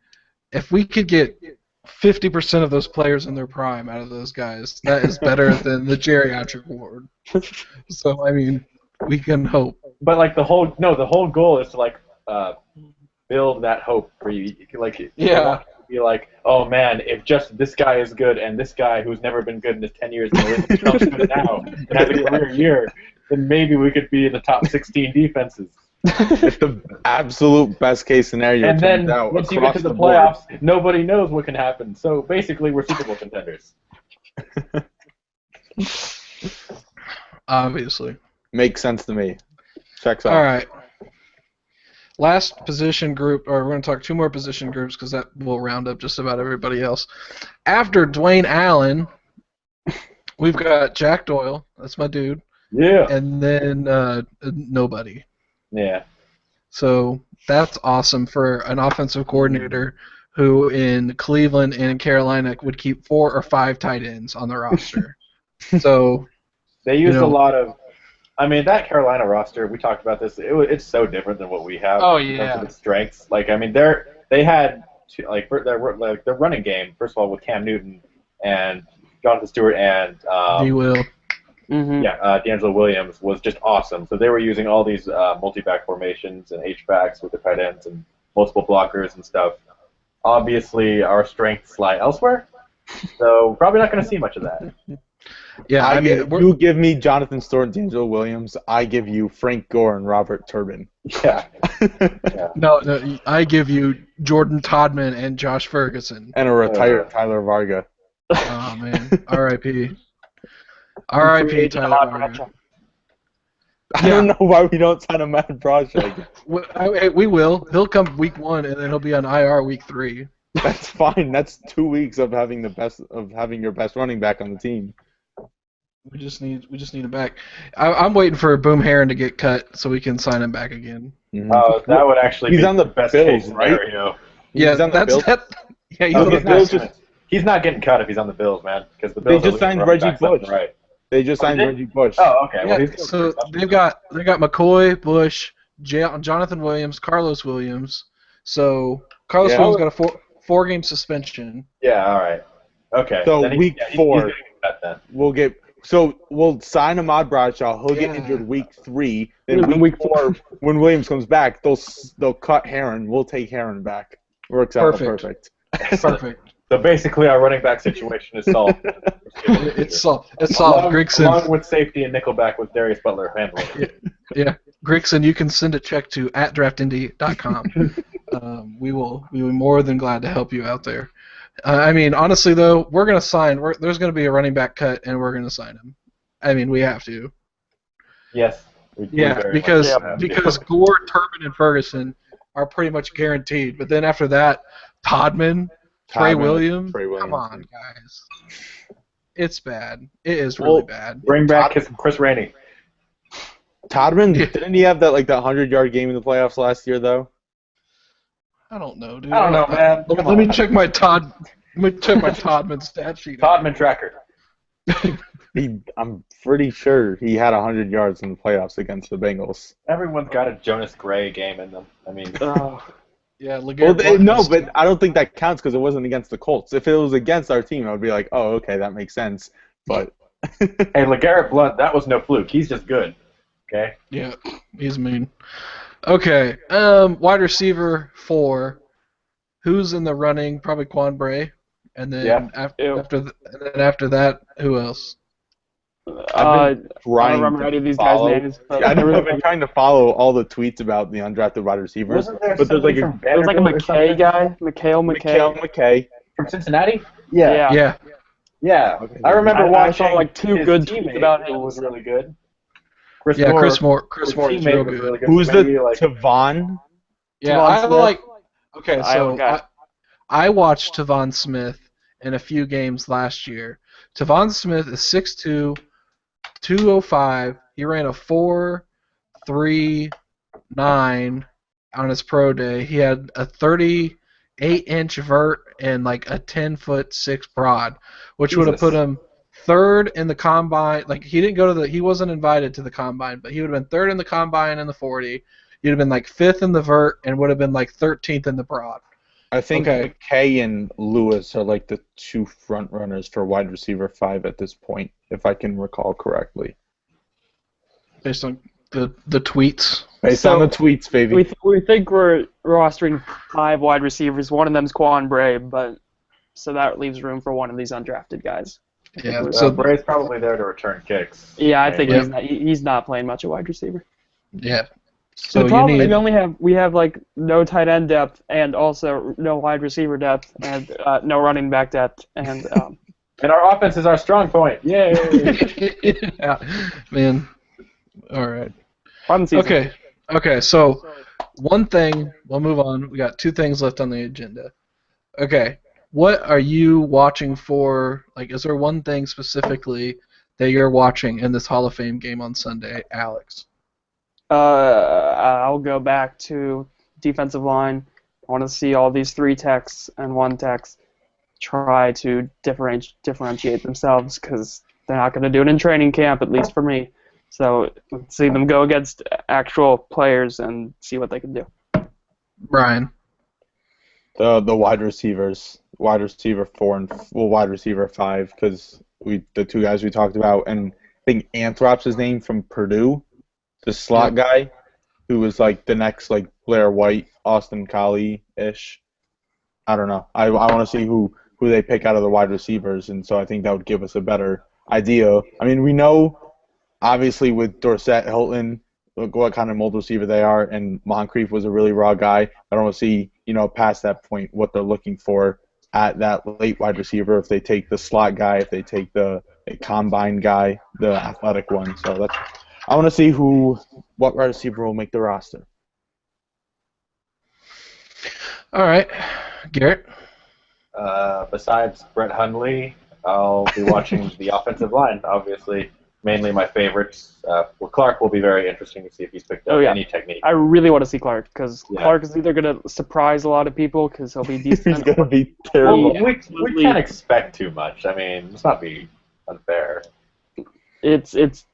Speaker 2: if we could get 50% of those players in their prime out of those guys, that is better than the geriatric ward. So I mean, we can hope.
Speaker 4: But the whole goal is to build that hope for you.
Speaker 2: Yeah.
Speaker 4: Be like, oh man, if just this guy is good and this guy who's never been good in his 10 years in the league becomes good now and has a career year, then maybe we could be in the top 16 defenses.
Speaker 1: It's the absolute best case scenario.
Speaker 4: And then once you get to the playoffs, nobody knows what can happen. So basically, we're Super Bowl contenders.
Speaker 2: Obviously.
Speaker 1: Makes sense to me. Checks out.
Speaker 2: All right. Last position group, or we're going to talk two more position groups because that will round up just about everybody else. After Dwayne Allen, we've got Jack Doyle. That's my dude.
Speaker 4: Yeah.
Speaker 2: And then nobody.
Speaker 4: Yeah.
Speaker 2: So that's awesome for an offensive coordinator who in Cleveland and in Carolina would keep 4 or 5 tight ends on the roster. So
Speaker 4: they used a lot of. I mean, that Carolina roster, we talked about this. It's so different than what we have.
Speaker 2: Oh,
Speaker 4: in
Speaker 2: yeah.
Speaker 4: terms of its strengths. They had their running game. First of all, with Cam Newton and Jonathan Stewart and
Speaker 2: D-Will.
Speaker 3: Mm-hmm.
Speaker 4: D'Angelo Williams was just awesome. So they were using all these multi-back formations and H-backs with the tight ends and multiple blockers and stuff. Obviously, our strengths lie elsewhere, so probably not going to see much of that.
Speaker 2: Yeah,
Speaker 1: you give me Jonathan Stewart and D'Angelo Williams. I give you Frank Gore and Robert Turbin.
Speaker 4: Yeah.
Speaker 2: No, I give you Jordan Todman and Josh Ferguson.
Speaker 1: And a retired Tyler Varga.
Speaker 2: Oh, man. R.I.P. R.I.P. Tyler Varga.
Speaker 1: I don't know why we don't sign a Matt Broadshag.
Speaker 2: We will. He'll come week 1, and then he'll be on IR week 3.
Speaker 1: That's fine. That's 2 weeks of having your best running back on the team.
Speaker 2: We just need him back. I'm waiting for Boom Herron to get cut so we can sign him back again.
Speaker 1: Mm-hmm.
Speaker 4: That would actually be
Speaker 1: on the
Speaker 4: best
Speaker 1: Bills,
Speaker 4: case scenario.
Speaker 2: Yeah,
Speaker 1: he's on the Bills.
Speaker 2: Yeah, he's on the
Speaker 1: Bills.
Speaker 4: He's not getting cut if he's on the Bills, man. Because the Bills
Speaker 1: just signed Reggie Bush.
Speaker 4: Right.
Speaker 1: They just signed Reggie Bush.
Speaker 4: Oh, okay.
Speaker 2: Yeah,
Speaker 4: Well,
Speaker 2: so they got McCoy, Bush, Jonathan Williams, Carlos Williams. So Carlos Williams got a 4-game suspension.
Speaker 4: Yeah, all right. Okay.
Speaker 1: So
Speaker 4: then
Speaker 1: week
Speaker 4: he's
Speaker 1: 4,
Speaker 4: gonna get that then.
Speaker 1: we'll sign Ahmad Bradshaw. He'll get
Speaker 2: Yeah.
Speaker 1: injured week 3.
Speaker 3: And
Speaker 1: Then
Speaker 3: then
Speaker 1: week
Speaker 3: week
Speaker 1: 4, when Williams comes back, they'll cut Heron. We'll take Heron back. Works out perfect.
Speaker 2: Perfect.
Speaker 4: So basically, our running back situation is solved.
Speaker 2: It's solved. Grigson.
Speaker 4: Along with safety and nickelback with Darius Butler handling it.
Speaker 2: Yeah. Grigson, you can send a check to @draftindy.com. We will be more than glad to help you out there. I mean, honestly, though, we're going to sign. There's going to be a running back cut, and we're going to sign him. I mean, we have to.
Speaker 4: Yes.
Speaker 2: Because Gore, Turbin, and Ferguson are pretty much guaranteed. But then after that, Todman, Trey Williams. Come on, guys. It's bad. It is really bad.
Speaker 4: Bring back Chris Rainey.
Speaker 1: Todman, didn't he have that 100-yard game in the playoffs last year though?
Speaker 2: I don't know, dude.
Speaker 4: I don't know, man.
Speaker 2: Let me check my Todman stat sheet.
Speaker 4: Todman tracker.
Speaker 1: I'm pretty sure he had 100 yards in the playoffs against the Bengals.
Speaker 4: Everyone's got a Jonas Gray game in them. I mean,
Speaker 2: yeah,
Speaker 1: but I don't think that counts because it wasn't against the Colts. If it was against our team, I would be like, oh, okay, that makes sense. But
Speaker 4: hey, LeGarrette Blount, that was no fluke. He's just good. Okay.
Speaker 2: Yeah, he's mean. Okay, wide receiver 4. Who's in the running? Probably Quan Bray. And then after that, who else?
Speaker 3: I don't remember any of these guys' names.
Speaker 1: I've been trying to follow all the tweets about the undrafted wide receivers.
Speaker 4: But there's like a
Speaker 3: McKay guy, Mikhail
Speaker 1: McKay
Speaker 4: from Cincinnati.
Speaker 2: Yeah.
Speaker 4: Okay. I remember watching.
Speaker 3: I saw 2 good tweets about him.
Speaker 4: Was really good.
Speaker 2: Chris Moore is real good.
Speaker 4: Really good.
Speaker 1: Who's the Tavon?
Speaker 2: Yeah, Okay, so I watched Tavon Smith in a few games last year. Tavon Smith is 6'2", 205. He ran a 4.39 on his pro day. He had a 38-inch vert and a 10'6" broad, which would have put him third in the combine. He wasn't invited to the combine, but he would have been third in the combine in the 40. He'd have been 5th in the vert and would have been 13th in the broad.
Speaker 1: I think McKay and Lewis are the 2 front runners for wide receiver 5 at this point, if I can recall correctly.
Speaker 2: Based on the tweets.
Speaker 1: Based on the tweets, baby.
Speaker 3: We think we're rostering 5 wide receivers. One of them's Quan Bray, so that leaves room for one of these undrafted guys.
Speaker 2: Yeah.
Speaker 4: So Bray's probably there to return kicks.
Speaker 3: Yeah, I think he's not playing much of wide receiver.
Speaker 2: Yeah.
Speaker 3: So the problem is we have no tight end depth and also no wide receiver depth and no running back depth and
Speaker 4: our offense is our strong point. Yay!
Speaker 2: Yeah, man. All right.
Speaker 3: Fun season.
Speaker 2: Okay. So one thing. We'll move on. We got 2 things left on the agenda. Okay. What are you watching for? Is there one thing specifically that you're watching in this Hall of Fame game on Sunday, Alex?
Speaker 3: I'll go back to defensive line. I want to see all these 3 techs and 1 techs try to differentiate themselves because they're not going to do it in training camp, at least for me. So let's see them go against actual players and see what they can do.
Speaker 2: Brian.
Speaker 1: The wide receivers, wide receiver 4 and wide receiver 5, because the 2 guys we talked about, and I think Anthrop's his name from Purdue. The slot guy, who was the next Blair White, Austin Collie-ish. I don't know. I want to see who they pick out of the wide receivers, and so I think that would give us a better idea. I mean, we know, obviously, with Dorsett, Hilton, what kind of mold receiver they are, and Moncrief was a really raw guy. I don't want to see, past that point, what they're looking for at that late wide receiver, if they take the slot guy, if they take the combine guy, the athletic one. So I want to see what wide receiver will make the roster.
Speaker 2: All right, Garrett.
Speaker 4: Besides Brett Hundley, I'll be watching the offensive line. Obviously, mainly my favorites. Clark will be very interesting to see if he's picked up any technique.
Speaker 3: I really want to see Clark because Clark is either going to surprise a lot of people because he'll be decent.
Speaker 1: He's going to be terrible.
Speaker 4: Well, we can't expect too much. I mean, let's not be unfair.
Speaker 3: The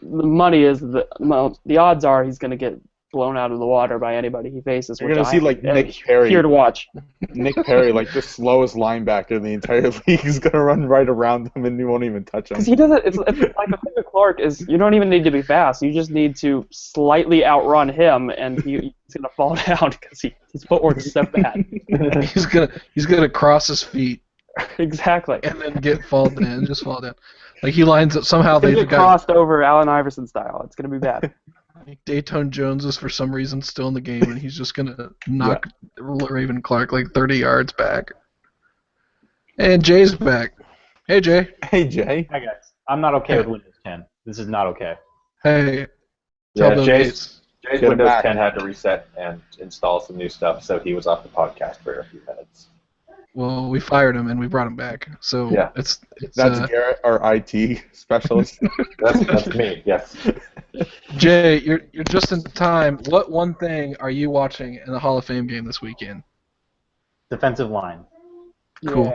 Speaker 3: money is the odds are he's going to get blown out of the water by anybody he faces.
Speaker 1: You're gonna see like Nick Perry.
Speaker 3: Here to watch.
Speaker 1: Nick Perry, like the slowest linebacker in the entire league, is gonna run right around him and he won't even touch him.
Speaker 3: Because he doesn't. It's like the thing with Clark is you don't even need to be fast. You just need to slightly outrun him, and he's gonna fall down because his footwork's so bad.
Speaker 2: he's gonna cross his feet.
Speaker 3: Exactly.
Speaker 2: And then fall down. Like he lines up somehow.
Speaker 3: They get crossed over Allen Iverson style. It's gonna be bad.
Speaker 2: Dayton Jones is for some reason still in the game, and he's just gonna knock Raven Clark like 30 yards back. And Jay's back. Hey Jay.
Speaker 1: Hey Jay.
Speaker 5: Hi guys. I'm not okay with Windows 10. This is not okay.
Speaker 2: Hey.
Speaker 4: Jay's Windows 10 had to reset and install some new stuff, so he was off the podcast for a few minutes.
Speaker 2: Well, we fired him and we brought him back. So it's
Speaker 1: that's Garrett, our IT specialist.
Speaker 4: that's me. Yes.
Speaker 2: Jay, you're just in time. What one thing are you watching in the Hall of Fame game this weekend?
Speaker 5: Defensive line.
Speaker 2: Cool.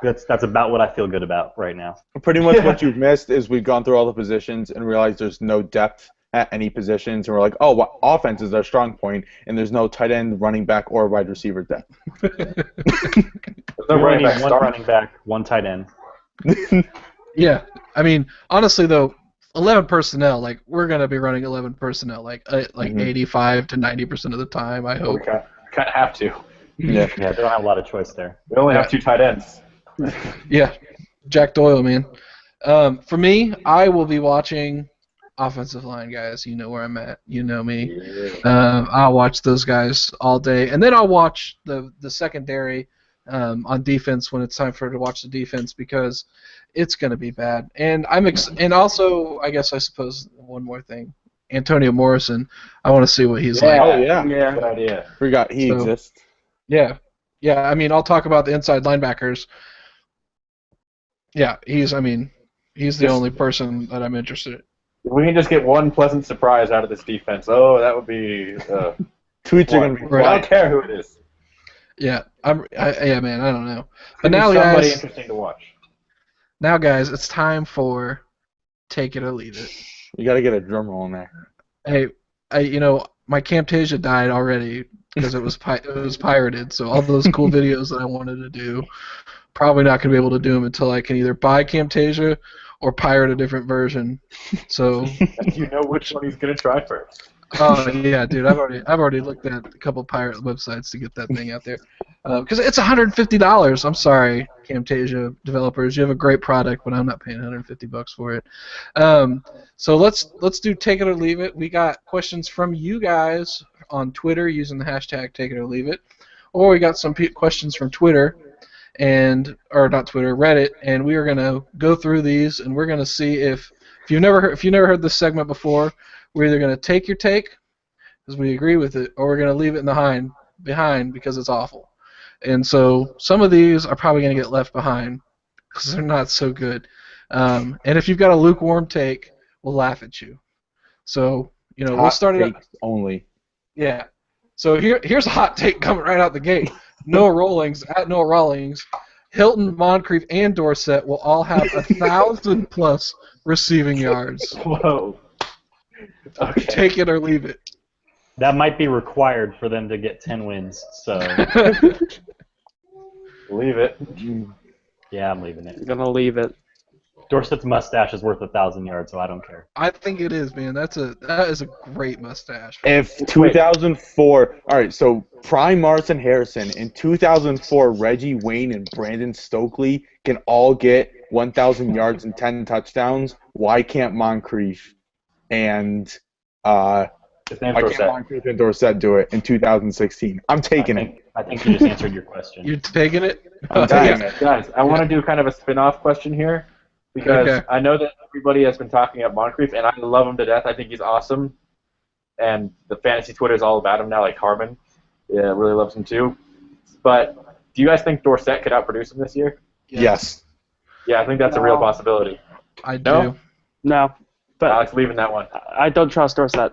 Speaker 5: Yeah. That's about what I feel good about right now.
Speaker 1: Pretty much what you've missed is we've gone through all the positions and realized there's no depth at any positions, and we're like, oh, offense is our strong point, and there's no tight end, running back, or wide receiver depth.
Speaker 5: One running back, one tight end.
Speaker 2: Yeah, I mean, honestly though, 11 personnel, like we're gonna be running 11 personnel, like 85 to 90% of the time. I hope.
Speaker 4: We kind of have to.
Speaker 1: Yeah,
Speaker 5: they don't have a lot of choice there.
Speaker 4: We only have 2 tight ends.
Speaker 2: Yeah, Jack Doyle, man. For me, I will be watching offensive line guys. You know where I'm at. You know me. I'll watch those guys all day, and then I'll watch the secondary on defense when it's time for her to watch the defense because it's going to be bad. And and also, I suppose one more thing, Antonio Morrison. I want to see what he's like.
Speaker 1: Oh yeah,
Speaker 4: good idea.
Speaker 1: Forgot he exists.
Speaker 2: Yeah. I mean, I'll talk about the inside linebackers. Yeah, he's the only person that I'm interested in.
Speaker 4: If we can just get one pleasant surprise out of this defense, that would be.
Speaker 1: Tweets are going to be.
Speaker 4: Right. I don't care who it is.
Speaker 2: Yeah, man, I don't know. But
Speaker 4: now,
Speaker 2: somebody
Speaker 4: guys, interesting to watch.
Speaker 2: Now, guys, it's time for Take It or Leave It.
Speaker 1: You got to get a drum roll in there.
Speaker 2: Hey, my Camtasia died already because it was pirated. So all those cool videos that I wanted to do, probably not going to be able to do them until I can either buy Camtasia or pirate a different version. So
Speaker 4: you know which one he's going to try first.
Speaker 2: Oh yeah, dude! I've already looked at a couple pirate websites to get that thing out there, because it's $150. I'm sorry, Camtasia developers, you have a great product, but I'm not paying $150 for it. So let's do Take It or Leave It. We got questions from you guys on Twitter using the hashtag Take It or Leave It, or we got some questions from Twitter Reddit, and we are gonna go through these, and we're gonna see if you've never heard this segment before. We're either going to take your take, because we agree with it, or we're going to leave it behind because it's awful. And so some of these are probably going to get left behind because they're not so good. And if you've got a lukewarm take, we'll laugh at you. So, we'll start it
Speaker 1: only.
Speaker 2: Yeah. So here's a hot take coming right out the gate. Noah Rawlings, at Noah Rawlings, Hilton, Moncrief, and Dorsett will all have 1,000+ receiving yards.
Speaker 4: Whoa. Okay.
Speaker 2: Take it or leave it.
Speaker 5: That might be required for them to get 10 wins. So
Speaker 4: leave it.
Speaker 5: Yeah, I'm leaving it.
Speaker 3: I'm gonna leave it.
Speaker 5: Dorsett's mustache is worth 1,000 yards, so I don't care.
Speaker 2: I think it is, man. That is a great mustache.
Speaker 1: If 2004, all right, so prime Martin Harrison in 2004, Reggie Wayne and Brandon Stokely can all get 1,000 yards and 10 touchdowns. Why can't Moncrief and Dorsett do it in 2016? I'm taking it.
Speaker 5: I think you just answered your question.
Speaker 2: You're taking it?
Speaker 1: I'm taking it.
Speaker 4: Guys, I want to do kind of a spin-off question here because I know that everybody has been talking about Moncrief, and I love him to death. I think he's awesome, and the fantasy Twitter is all about him now, like Harmon. Yeah, really loves him too. But do you guys think Dorsett could outproduce him this year?
Speaker 1: Yes.
Speaker 4: Yeah, I think that's a real possibility.
Speaker 2: I do.
Speaker 3: No. But
Speaker 4: Alex, leaving that one.
Speaker 3: I don't trust Dorsett.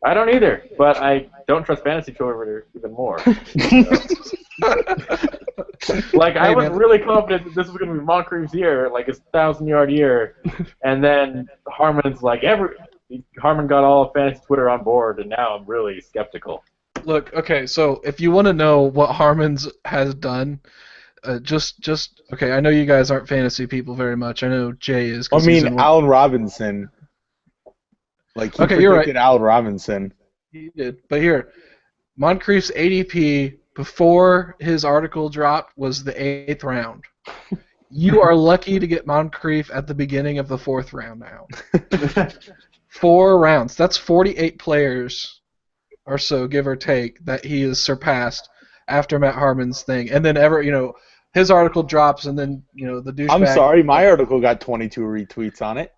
Speaker 4: I don't either, but I don't trust fantasy Twitter even more. I was really confident that this was going to be Moncrief's year, like his 1,000-yard year, and then Harmon's like, Harmon got all of fantasy Twitter on board, and now I'm really skeptical.
Speaker 2: Look, okay, so if you want to know what Harmon's has done, okay, I know you guys aren't fantasy people very much. I know Jay is.
Speaker 1: I mean, Allen Robinson. Like, he
Speaker 2: you're right.
Speaker 1: predicted Allen Robinson.
Speaker 2: He did. But here, Moncrief's ADP before his article dropped was the 8th round. You are lucky to get Moncrief at the beginning of the 4th round now. 4 rounds. That's 48 players or so, give or take, that he has surpassed after Matt Harmon's thing. And then his article drops, and then, the douchebag...
Speaker 1: I'm sorry, my article got 22 retweets on it.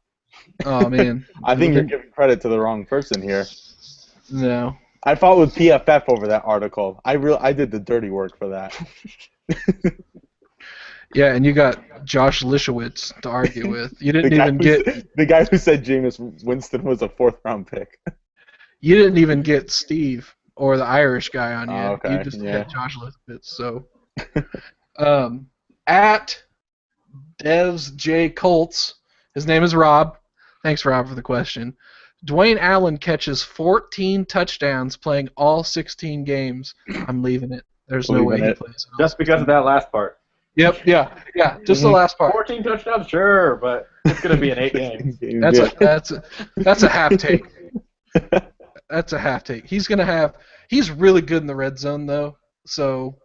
Speaker 2: Oh, man.
Speaker 1: I think you're giving credit to the wrong person here.
Speaker 2: No.
Speaker 1: I fought with PFF over that article. I did the dirty work for that.
Speaker 2: Yeah, and you got Josh Lischewitz to argue with. You didn't even get...
Speaker 1: The guy who said Jameis Winston was a 4th-round pick.
Speaker 2: You didn't even get Steve or the Irish guy on you.
Speaker 1: Okay,
Speaker 2: You just got Josh Lischewitz. So, at Devs J Colts, his name is Rob. Thanks, Rob, for the question. Dwayne Allen catches 14 touchdowns playing all 16 games. I'm leaving it. There's no way he plays.
Speaker 4: Just because of that last part.
Speaker 2: Yep, yeah, just the last part.
Speaker 4: 14 touchdowns, sure, but it's going to be an 8 games.
Speaker 2: That's a half take. That's a half take. He's really good in the red zone, though, so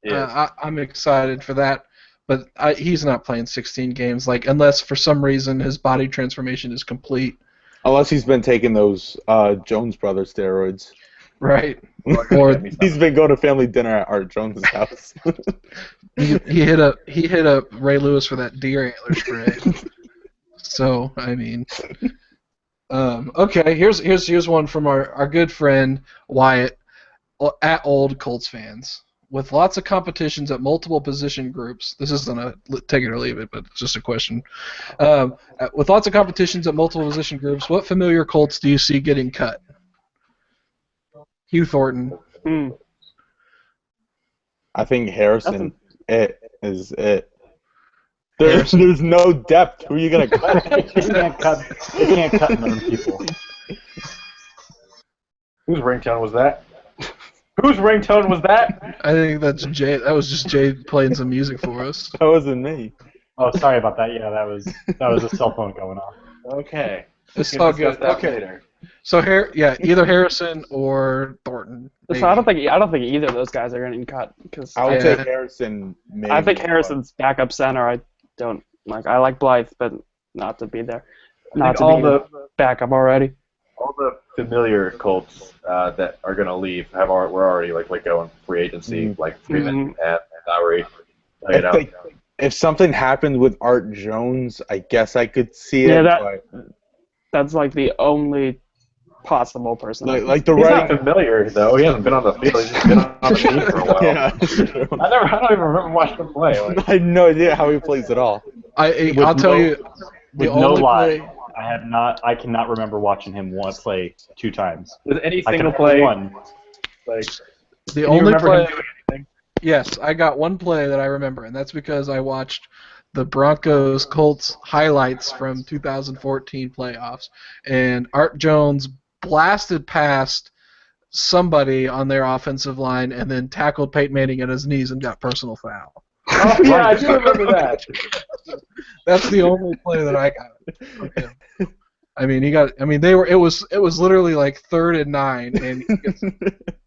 Speaker 2: I'm excited for that. But he's not playing 16 games, unless for some reason his body transformation is complete.
Speaker 1: Unless he's been taking those Jones Brothers steroids.
Speaker 2: Right. Or
Speaker 1: he's been going to family dinner at Art Jones' house.
Speaker 2: he hit up Ray Lewis for that deer antler spray. So, I mean, okay. Here's one from our good friend Wyatt at Old Colts Fans. With lots of competitions at multiple position groups, this isn't a take it or leave it, but it's just a question. With lots of competitions at multiple position groups, what familiar Colts do you see getting cut? Hugh Thornton.
Speaker 1: I think Harrison is it. There's no depth. Who are you gonna cut?
Speaker 5: They can't cut known people.
Speaker 4: Whose ringtone was that? Whose ringtone was that?
Speaker 2: I think that's Jay. That was just Jay playing some music for us.
Speaker 1: That wasn't me.
Speaker 5: Oh, sorry about that. Yeah, that was a cell phone going off.
Speaker 4: Okay.
Speaker 2: It's all good. Okay.
Speaker 4: Later.
Speaker 2: So either Harrison or Thornton.
Speaker 3: So I don't think either of those guys are getting cut because
Speaker 1: I would say Harrison. Maybe,
Speaker 3: I think Harrison's backup center. I don't like. I like Blythe, but not to be there. Not to be the backup already.
Speaker 4: All the familiar Colts that are going to leave we're already like going free agency, like Freeman and Lowry.
Speaker 1: If something happened with Art Jones, I guess I could see it.
Speaker 3: That's like the only possible person.
Speaker 4: He's not familiar though. He hasn't been on the field. He's just been on the team for a while. Yeah, I don't even remember watching him play.
Speaker 1: I have no idea how he plays at all.
Speaker 2: I'll tell you.
Speaker 5: With no lie, I cannot remember watching him play 2 times.
Speaker 4: With any single play.
Speaker 2: The only play. Yes, I got one play that I remember, and that's because I watched the Broncos Colts highlights from 2014 playoffs, and Art Jones blasted past somebody on their offensive line and then tackled Peyton Manning at his knees and got personal foul.
Speaker 4: Oh, yeah, I do remember that.
Speaker 2: That's the only play that I got. Okay. It was literally like 3rd and 9, and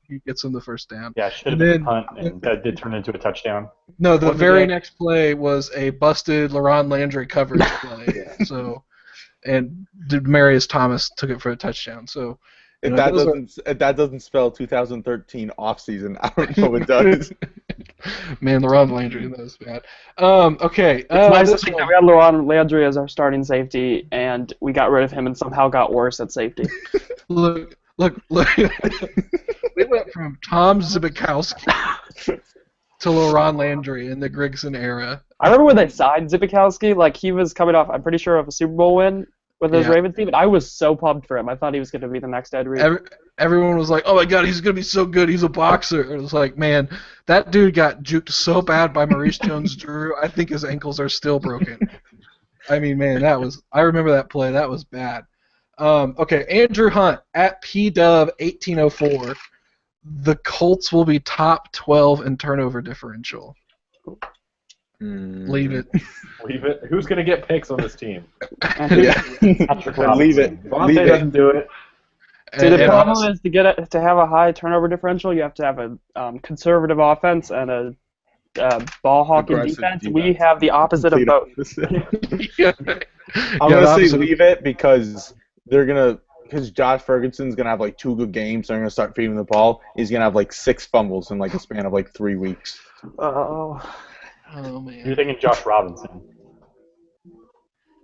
Speaker 2: he gets him the first down.
Speaker 5: Yeah, should have been a punt, and that did turn into a touchdown.
Speaker 2: No, the very next play was a busted LaRon Landry coverage play. So, and Demarius Thomas took it for a touchdown. So,
Speaker 1: if that doesn't spell 2013 offseason, I don't know what does.
Speaker 2: Man, LaRon Landry, that was bad. Okay.
Speaker 3: It's nice to think that we had LaRon Landry as our starting safety, and we got rid of him and somehow got worse at safety.
Speaker 2: Look. We went from Tom Zbikowski to LaRon Landry in the Grigson era.
Speaker 3: I remember when they signed Zbikowski, like he was coming off, I'm pretty sure, of a Super Bowl win with his Ravens team, and I was so pumped for him. I thought he was going to be the next Ed Reed.
Speaker 2: Everyone was like, oh my god, he's going to be so good, he's a boxer. And it was like, man, that dude got juked so bad by Maurice Jones-Drew, I think his ankles are still broken. I mean, man, I remember that play, that was bad. Okay, Andrew Hunt at PDub1804. The Colts will be top 12 in turnover differential. Leave it.
Speaker 4: Leave it. Who's going to get picks on this team?
Speaker 1: Yeah. Leave it.
Speaker 4: Vontae doesn't do it.
Speaker 3: See, the problem is to have a high turnover differential, you have to have a conservative offense and a ball hawking defense. We have the opposite of both.
Speaker 1: I'm gonna say leave it because Josh Ferguson's gonna have like 2 good games. They're gonna start feeding the ball. He's gonna have like 6 fumbles in like a span of like 3 weeks.
Speaker 3: Oh
Speaker 5: man. You're thinking Josh Robinson?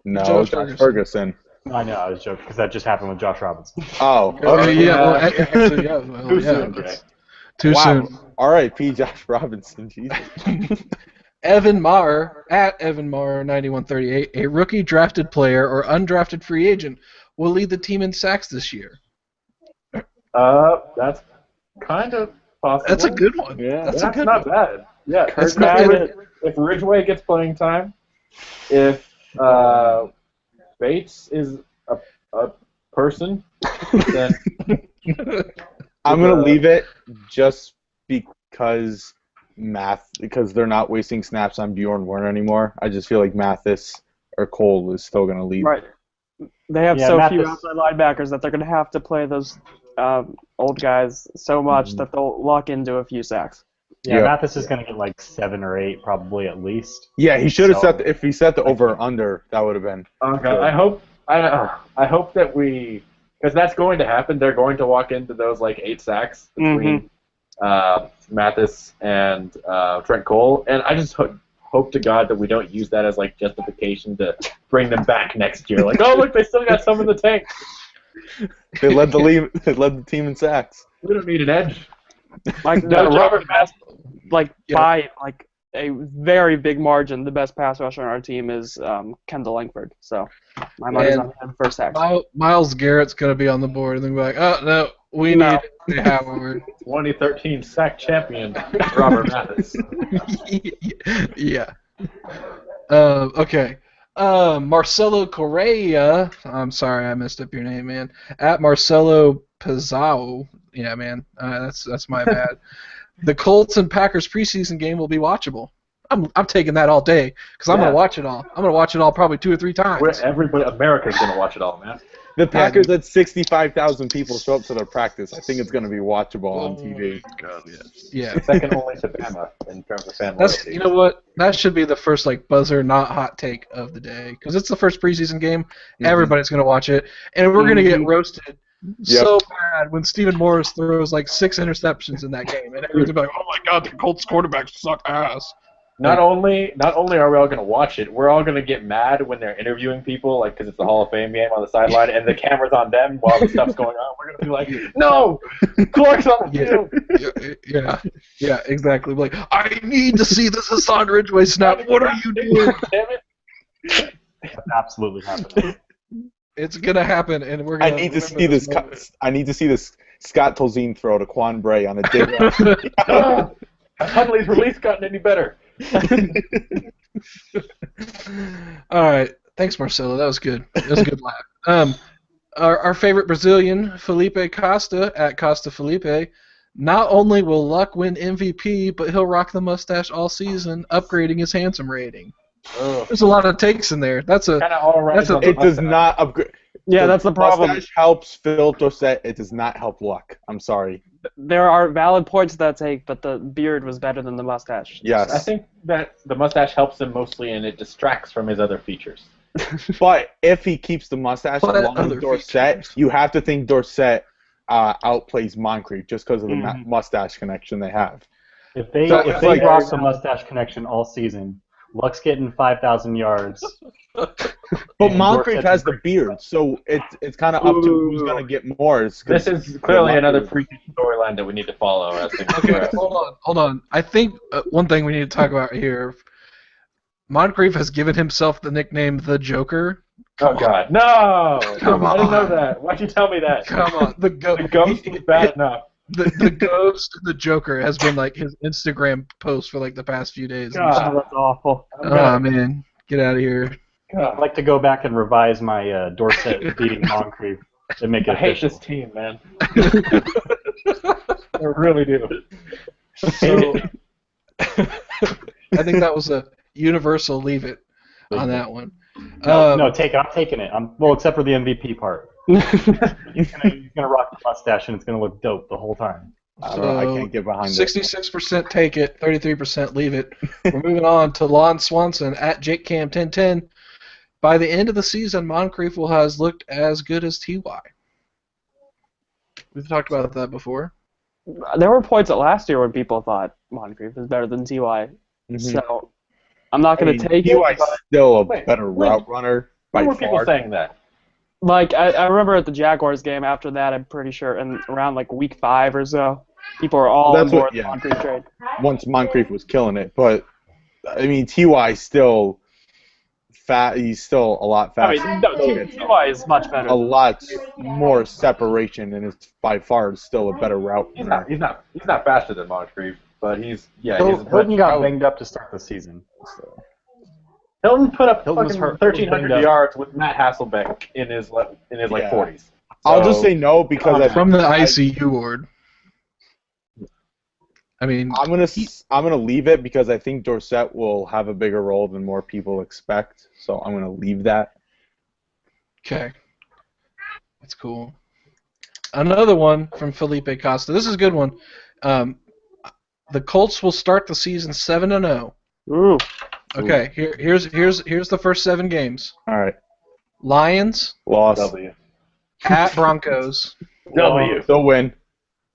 Speaker 1: No, Josh Ferguson.
Speaker 5: I know, I was joking because that just happened with Josh Robinson.
Speaker 1: Oh, okay.
Speaker 2: Actually, yeah. Well,
Speaker 4: Too soon,
Speaker 2: Too soon.
Speaker 1: R.I.P. Josh Robinson. Jesus.
Speaker 2: Evan Maher at Evan Maher 9138. A rookie drafted player or undrafted free agent will lead the team in sacks this year.
Speaker 4: That's kind of possible.
Speaker 2: That's a good one.
Speaker 4: Yeah,
Speaker 2: that's
Speaker 4: not bad. Yeah, if Ridgeway gets playing time, if Bates is a person, then
Speaker 1: I'm gonna leave it just because they're not wasting snaps on Bjorn Werner anymore. I just feel like Mathis or Cole is still gonna lead.
Speaker 3: Right. They have few outside linebackers that they're gonna have to play those old guys so much that they'll lock into a few sacks.
Speaker 5: Yeah, Mathis is going to get like 7 or 8 probably at least.
Speaker 1: Yeah, he should have if he set the over or under, that would have been.
Speaker 4: Okay, good. I hope that because that's going to happen. They're going to walk into those like 8 sacks between Mathis and Trent Cole, and I just hope to God that we don't use that as like justification to bring them back next year. Like, oh look, they still got some in the tank.
Speaker 1: They led the team in sacks.
Speaker 4: We don't need an edge.
Speaker 3: Like Robert Best, by like a very big margin, the best pass rusher on our team is Kendall Langford. So my money's on him for sacks.
Speaker 2: Myles Garrett's gonna be on the board, and they'll be like, oh no, we need to have our
Speaker 4: 2013 sack champion Robert Mathis.
Speaker 2: Yeah. Okay. Marcelo Correa. I'm sorry, I messed up your name, man. At Marcelo Pizzao. Yeah, man. That's my bad. The Colts and Packers preseason game will be watchable. I'm taking that all day because I'm gonna watch it all. I'm gonna watch it all probably 2 or 3 times.
Speaker 4: America's gonna watch it all, man.
Speaker 1: The Packers let 65,000 people show up to their practice. I think it's going to be watchable on TV.
Speaker 4: God,
Speaker 2: yeah.
Speaker 4: Second only to Bama in terms of fan loyalty.
Speaker 2: You know what? That should be the first buzzer, not hot take of the day because it's the first preseason game. Everybody's going to watch it, and we're going to get roasted so bad when Stephen Morris throws like 6 interceptions in that game, and everyone's like, "Oh my God, the Colts quarterbacks suck ass."
Speaker 4: Not only are we all going to watch it, we're all going to get mad when they're interviewing people, like because it's the Hall of Fame game on the sideline, and the camera's on them while the stuff's going on. We're going to be like, "No, Clark's on the
Speaker 2: field." Yeah, exactly. Like, I need to see this Hassan Ridgeway snap. What are you doing?
Speaker 4: Damn it!
Speaker 5: That's absolutely happening.
Speaker 2: It's gonna happen, and we're gonna.
Speaker 1: I need to see this. I need to see this Scott Tolzien throw to Quan Bray on a dig.
Speaker 4: Has Huntley's release gotten any better?
Speaker 2: All right, thanks, Marcelo. That was good. That was a good laugh. Our favorite Brazilian, Felipe Costa at Costa Felipe. Not only will Luck win MVP, but he'll rock the mustache all season, upgrading his handsome rating. There's a lot of takes in there. That's a.
Speaker 1: It does not upgrade.
Speaker 3: Yeah, that's the problem.
Speaker 1: Mustache helps Phil Dorsett. It does not help Luck. I'm sorry.
Speaker 3: There are valid points to that take, but the beard was better than the mustache.
Speaker 1: Yes.
Speaker 4: I think that the mustache helps him mostly, and it distracts from his other features.
Speaker 1: But if he keeps the mustache along with Dorsett, you have to think Dorsett outplays Moncrief just because of the mustache connection they have.
Speaker 5: If they rock the mustache connection all season, Luck's getting 5,000 yards.
Speaker 1: But Moncrief has the beard, so it's kind of up to who's going to get more.
Speaker 4: This is clearly another freaky storyline that we need to follow.
Speaker 2: Okay, hold on. I think one thing we need to talk about here, Moncrief has given himself the nickname The Joker.
Speaker 4: God, no! Come on. I didn't know that. Why'd you tell me that?
Speaker 2: Come on. The
Speaker 4: ghost was bad enough.
Speaker 2: The ghost, the Joker, has been like his Instagram post for like the past few days.
Speaker 3: God, that's awful.
Speaker 2: Oh man, get out of here.
Speaker 5: I'd like to go back and revise my Dorset beating Moncrief and make it
Speaker 4: I hate
Speaker 5: official.
Speaker 4: this team, man. I really do.
Speaker 2: So, I think that was a universal leave it on that one.
Speaker 5: No, take it. I'm taking it. Well, except for the MVP part. He's gonna rock the mustache and it's gonna look dope the whole time.
Speaker 1: I don't know, I can't get behind it.
Speaker 2: 66% take it, 33% leave it. We're moving on to Lon Swanson at JakeCam1010. By the end of the season, Moncrief will has looked as good as TY. We've talked about that before.
Speaker 3: There were points at last year when people thought Moncrief was better than TY. So I'm not going to take it.
Speaker 1: TY's still a better route runner by
Speaker 4: Why were
Speaker 1: far.
Speaker 4: people saying that?
Speaker 3: Like, I remember at the Jaguars game after that, I'm pretty sure, and around like week 5 or so, people were all on board the Moncrief trade.
Speaker 1: Once Moncrief was killing it, but I mean TY's still fat. He's still a lot faster.
Speaker 3: I mean, TY is much better.
Speaker 1: A lot more separation, and is by far still a better route.
Speaker 4: He's not faster than Moncrief, but he's
Speaker 5: Hilton got banged up to start the season.
Speaker 4: So. Hilton put up
Speaker 5: Hilton was
Speaker 4: fucking
Speaker 5: hurt.
Speaker 4: 1,300 yards with Matt Hasselbeck in his like 40s. So,
Speaker 1: I'll just say no because
Speaker 2: from the ICU ward. I mean,
Speaker 1: I'm gonna leave it because I think Dorsett will have a bigger role than more people expect. So I'm gonna leave that.
Speaker 2: Okay, that's cool. Another one from Felipe Costa. This is a good one. The Colts will start the season 7-0.
Speaker 3: Ooh.
Speaker 2: Okay, here's the first 7 games.
Speaker 1: All right.
Speaker 2: Lions,
Speaker 1: Loss.
Speaker 4: W.
Speaker 2: at Broncos,
Speaker 4: W.
Speaker 1: They'll win.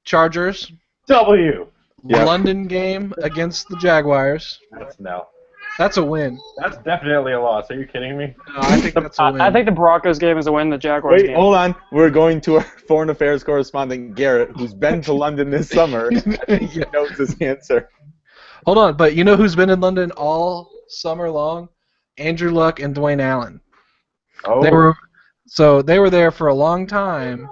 Speaker 2: Chargers,
Speaker 4: W.
Speaker 1: Yeah.
Speaker 2: London game against the Jaguars.
Speaker 4: No.
Speaker 2: That's a win.
Speaker 4: That's definitely a loss. Are you kidding me?
Speaker 2: No, I think that's a win.
Speaker 3: I think the Broncos game is a win. The Jaguars
Speaker 1: Wait,
Speaker 3: game.
Speaker 1: hold on. We're going to our foreign affairs correspondent Garrett, who's been to London this summer. He knows his answer.
Speaker 2: Hold on, but you know who's been in London all summer long? Andrew Luck and Dwayne Allen.
Speaker 4: Oh.
Speaker 2: They were there for a long time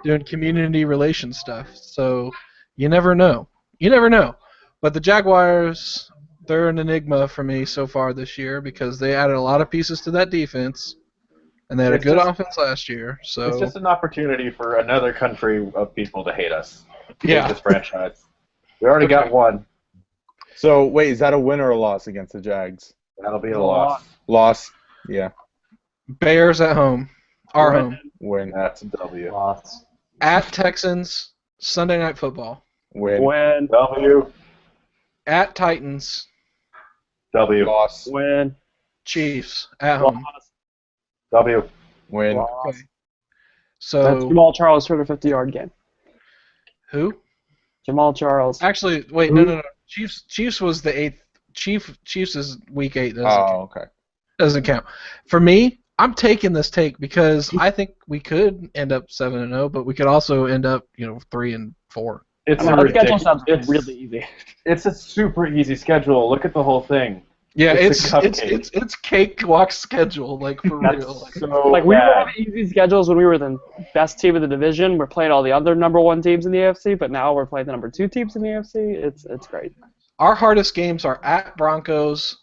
Speaker 2: doing community relations stuff. So you never know. You never know. But the Jaguars, they're an enigma for me so far this year because they added a lot of pieces to that defense, and they had a good offense last year. So
Speaker 4: it's just an opportunity for another country of people to hate us.
Speaker 2: Yeah.
Speaker 4: This franchise. We already got one.
Speaker 1: So wait, is that a win or a loss against the Jags?
Speaker 4: That'll be a loss.
Speaker 1: Loss. Yeah.
Speaker 2: Bears at home. Our home.
Speaker 1: Win.
Speaker 4: That's a W.
Speaker 5: Loss.
Speaker 2: At Texans, Sunday Night Football.
Speaker 1: Win.
Speaker 3: Win.
Speaker 4: W.
Speaker 2: At Titans,
Speaker 4: W.
Speaker 1: Loss.
Speaker 3: Win.
Speaker 2: Chiefs at home.
Speaker 4: W.
Speaker 1: Win.
Speaker 2: Okay.
Speaker 3: That's
Speaker 2: So
Speaker 3: Jamal Charles for the 50-yard game.
Speaker 2: who?
Speaker 3: Jamal Charles.
Speaker 2: Actually, wait, no. Chiefs was the 8th. Chiefs is week 8.
Speaker 1: Okay.
Speaker 2: Doesn't count. For me, I'm taking this take because I think we could end up 7-0, but we could also end up 3-4.
Speaker 4: It's
Speaker 3: Our schedule sounds really easy.
Speaker 4: It's a super easy schedule. Look at the whole thing.
Speaker 2: Yeah,
Speaker 4: It's a
Speaker 2: it's cakewalk schedule, like for real.
Speaker 4: So
Speaker 3: Like, we were
Speaker 4: bad.
Speaker 3: having easy schedules when we were the best team in the division. We're playing all the other number 1 teams in the AFC, but now we're playing the number 2 teams in the AFC. It's great.
Speaker 2: Our hardest games are at Broncos,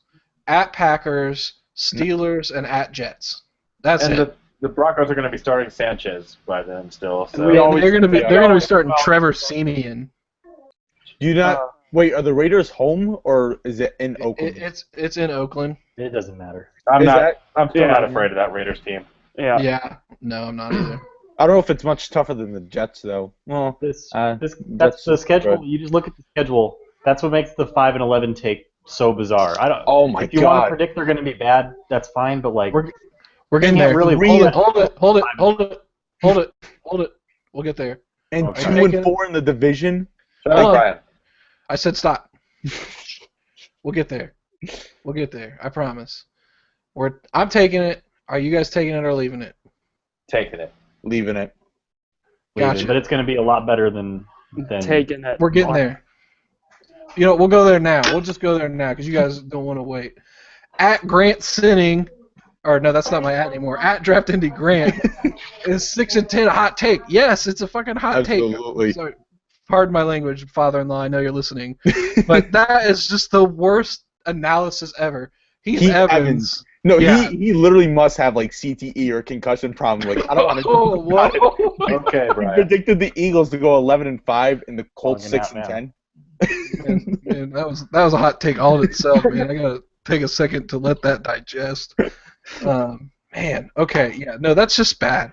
Speaker 2: at Packers, Steelers, and at Jets. That's
Speaker 4: And
Speaker 2: it.
Speaker 4: the Broncos are going to be starting Sanchez by then still. So
Speaker 2: They're going to be starting Trevor Siemian.
Speaker 1: Do you not wait? Are the Raiders home or is it in Oakland?
Speaker 2: It's in Oakland.
Speaker 5: It doesn't matter.
Speaker 4: I'm still
Speaker 3: Yeah.
Speaker 4: not afraid of that Raiders team.
Speaker 3: Yeah.
Speaker 2: Yeah. No, I'm not either.
Speaker 1: I don't know if it's much tougher than the Jets though. Well,
Speaker 5: That's the schedule.
Speaker 1: good.
Speaker 5: You just look at the schedule. That's what makes the 5-11 take so bizarre. I don't.
Speaker 1: Oh my
Speaker 5: If you want to
Speaker 1: God.
Speaker 5: predict they're going to be bad, that's fine. But like,
Speaker 2: We're getting
Speaker 5: can't
Speaker 2: there.
Speaker 5: really
Speaker 2: Hold it. We'll get there.
Speaker 1: and
Speaker 5: Okay.
Speaker 1: 2-4 in the division.
Speaker 4: Shut
Speaker 2: Hold
Speaker 4: up,
Speaker 2: on.
Speaker 4: Brian.
Speaker 2: I said stop. We'll get there. We'll get there. I promise. I'm taking it. Are you guys taking it or leaving it?
Speaker 4: Taking it.
Speaker 1: Leaving it.
Speaker 2: Gotcha.
Speaker 5: but it's going to be a lot better than
Speaker 3: Taking it.
Speaker 2: We're getting there. We'll go there now. We'll just go there now because you guys don't want to wait. At Grant Sinning, or no, that's not my at anymore. At Draft Indy Grant is 6-10 a hot take. Yes, it's a fucking hot
Speaker 1: Absolutely.
Speaker 2: take. Sorry, pardon my language, father-in-law. I know you're listening, but that is just the worst analysis ever. Heath Evans
Speaker 1: No,
Speaker 2: Yeah.
Speaker 1: he literally must have like CTE or concussion problem. Like I don't want to
Speaker 2: Oh,
Speaker 1: talk about it.
Speaker 2: whoa.
Speaker 4: Okay,
Speaker 1: He
Speaker 4: Brian.
Speaker 1: predicted the Eagles to go 11-5 and the Colts
Speaker 5: Logging out
Speaker 1: 6-10.
Speaker 2: Man, that was a hot take all in itself, man. I gotta take a second to let that digest. Man, okay, yeah, no, that's just bad.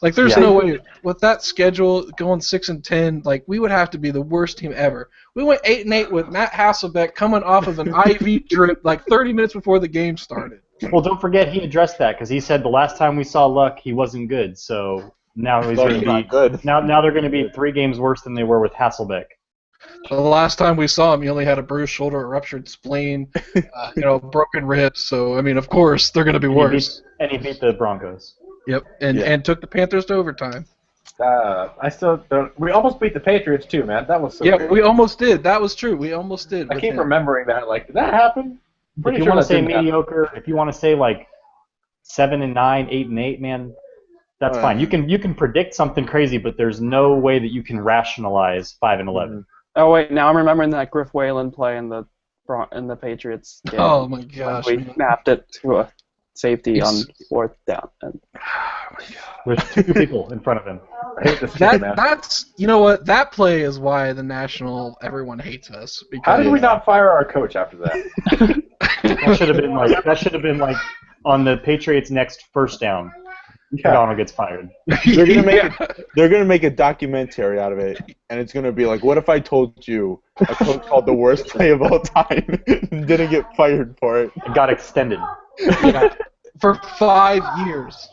Speaker 2: Like, there's no way with that schedule going 6-10. Like, we would have to be the worst team ever. We went 8-8 with Matt Hasselbeck coming off of an IV drip like 30 minutes before the game started.
Speaker 5: Well, don't forget he addressed that because he said the last time we saw Luck, he wasn't good. So now he's going to be
Speaker 1: good.
Speaker 5: Now they're going to be 3 games worse than they were with Hasselbeck.
Speaker 2: The last time we saw him, he only had a bruised shoulder, a ruptured spleen, broken ribs. So, I mean, of course, they're going to be worse.
Speaker 5: And he beat the Broncos.
Speaker 2: Yep, and took the Panthers to overtime.
Speaker 4: I still don't. We almost beat the Patriots too, man. That was so.
Speaker 2: Yeah,
Speaker 4: weird.
Speaker 2: we almost did. That was true. We almost did.
Speaker 4: I keep remembering that. Like, did that happen?
Speaker 5: If you want to say mediocre, if you want to say like 7-9, 8-8, man, that's fine. You can predict something crazy, but there's no way that you can rationalize 5-11.
Speaker 3: Oh wait, now I'm remembering that Griff Whalen play in the Patriots game.
Speaker 2: Oh my gosh!
Speaker 3: We snapped it to a safety on 4th down. And...
Speaker 2: Oh my god!
Speaker 5: With 2 people in front of him.
Speaker 4: I hate this game, man.
Speaker 2: That's you know what? That play is why the national everyone hates us. Because,
Speaker 4: How did we not fire our coach after that?
Speaker 5: That should have been like on the Patriots' next first down. Donald gets fired.
Speaker 1: They're gonna make a documentary out of it, and it's gonna be like, what if I told you a coach called the worst play of all time and didn't get fired for it?
Speaker 5: It got extended.
Speaker 2: For 5 years.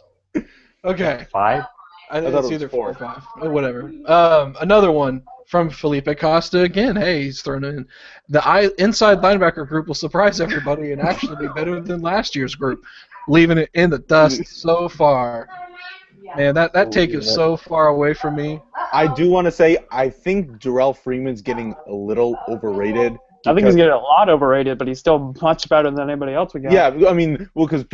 Speaker 2: Okay.
Speaker 5: 5?
Speaker 2: I think
Speaker 1: thought
Speaker 2: it's
Speaker 1: it was
Speaker 2: either
Speaker 1: 4
Speaker 2: or 5. Or whatever. Another one from Felipe Costa again. Hey, he's thrown in. The inside linebacker group will surprise everybody and actually be better than last year's group, leaving it in the dust so far. Man, that take is so far away from me.
Speaker 1: I do want to say I think Jarrell Freeman's getting a little overrated.
Speaker 3: I think he's getting a lot overrated, but he's still much better than anybody else we got.
Speaker 1: Yeah, I mean, because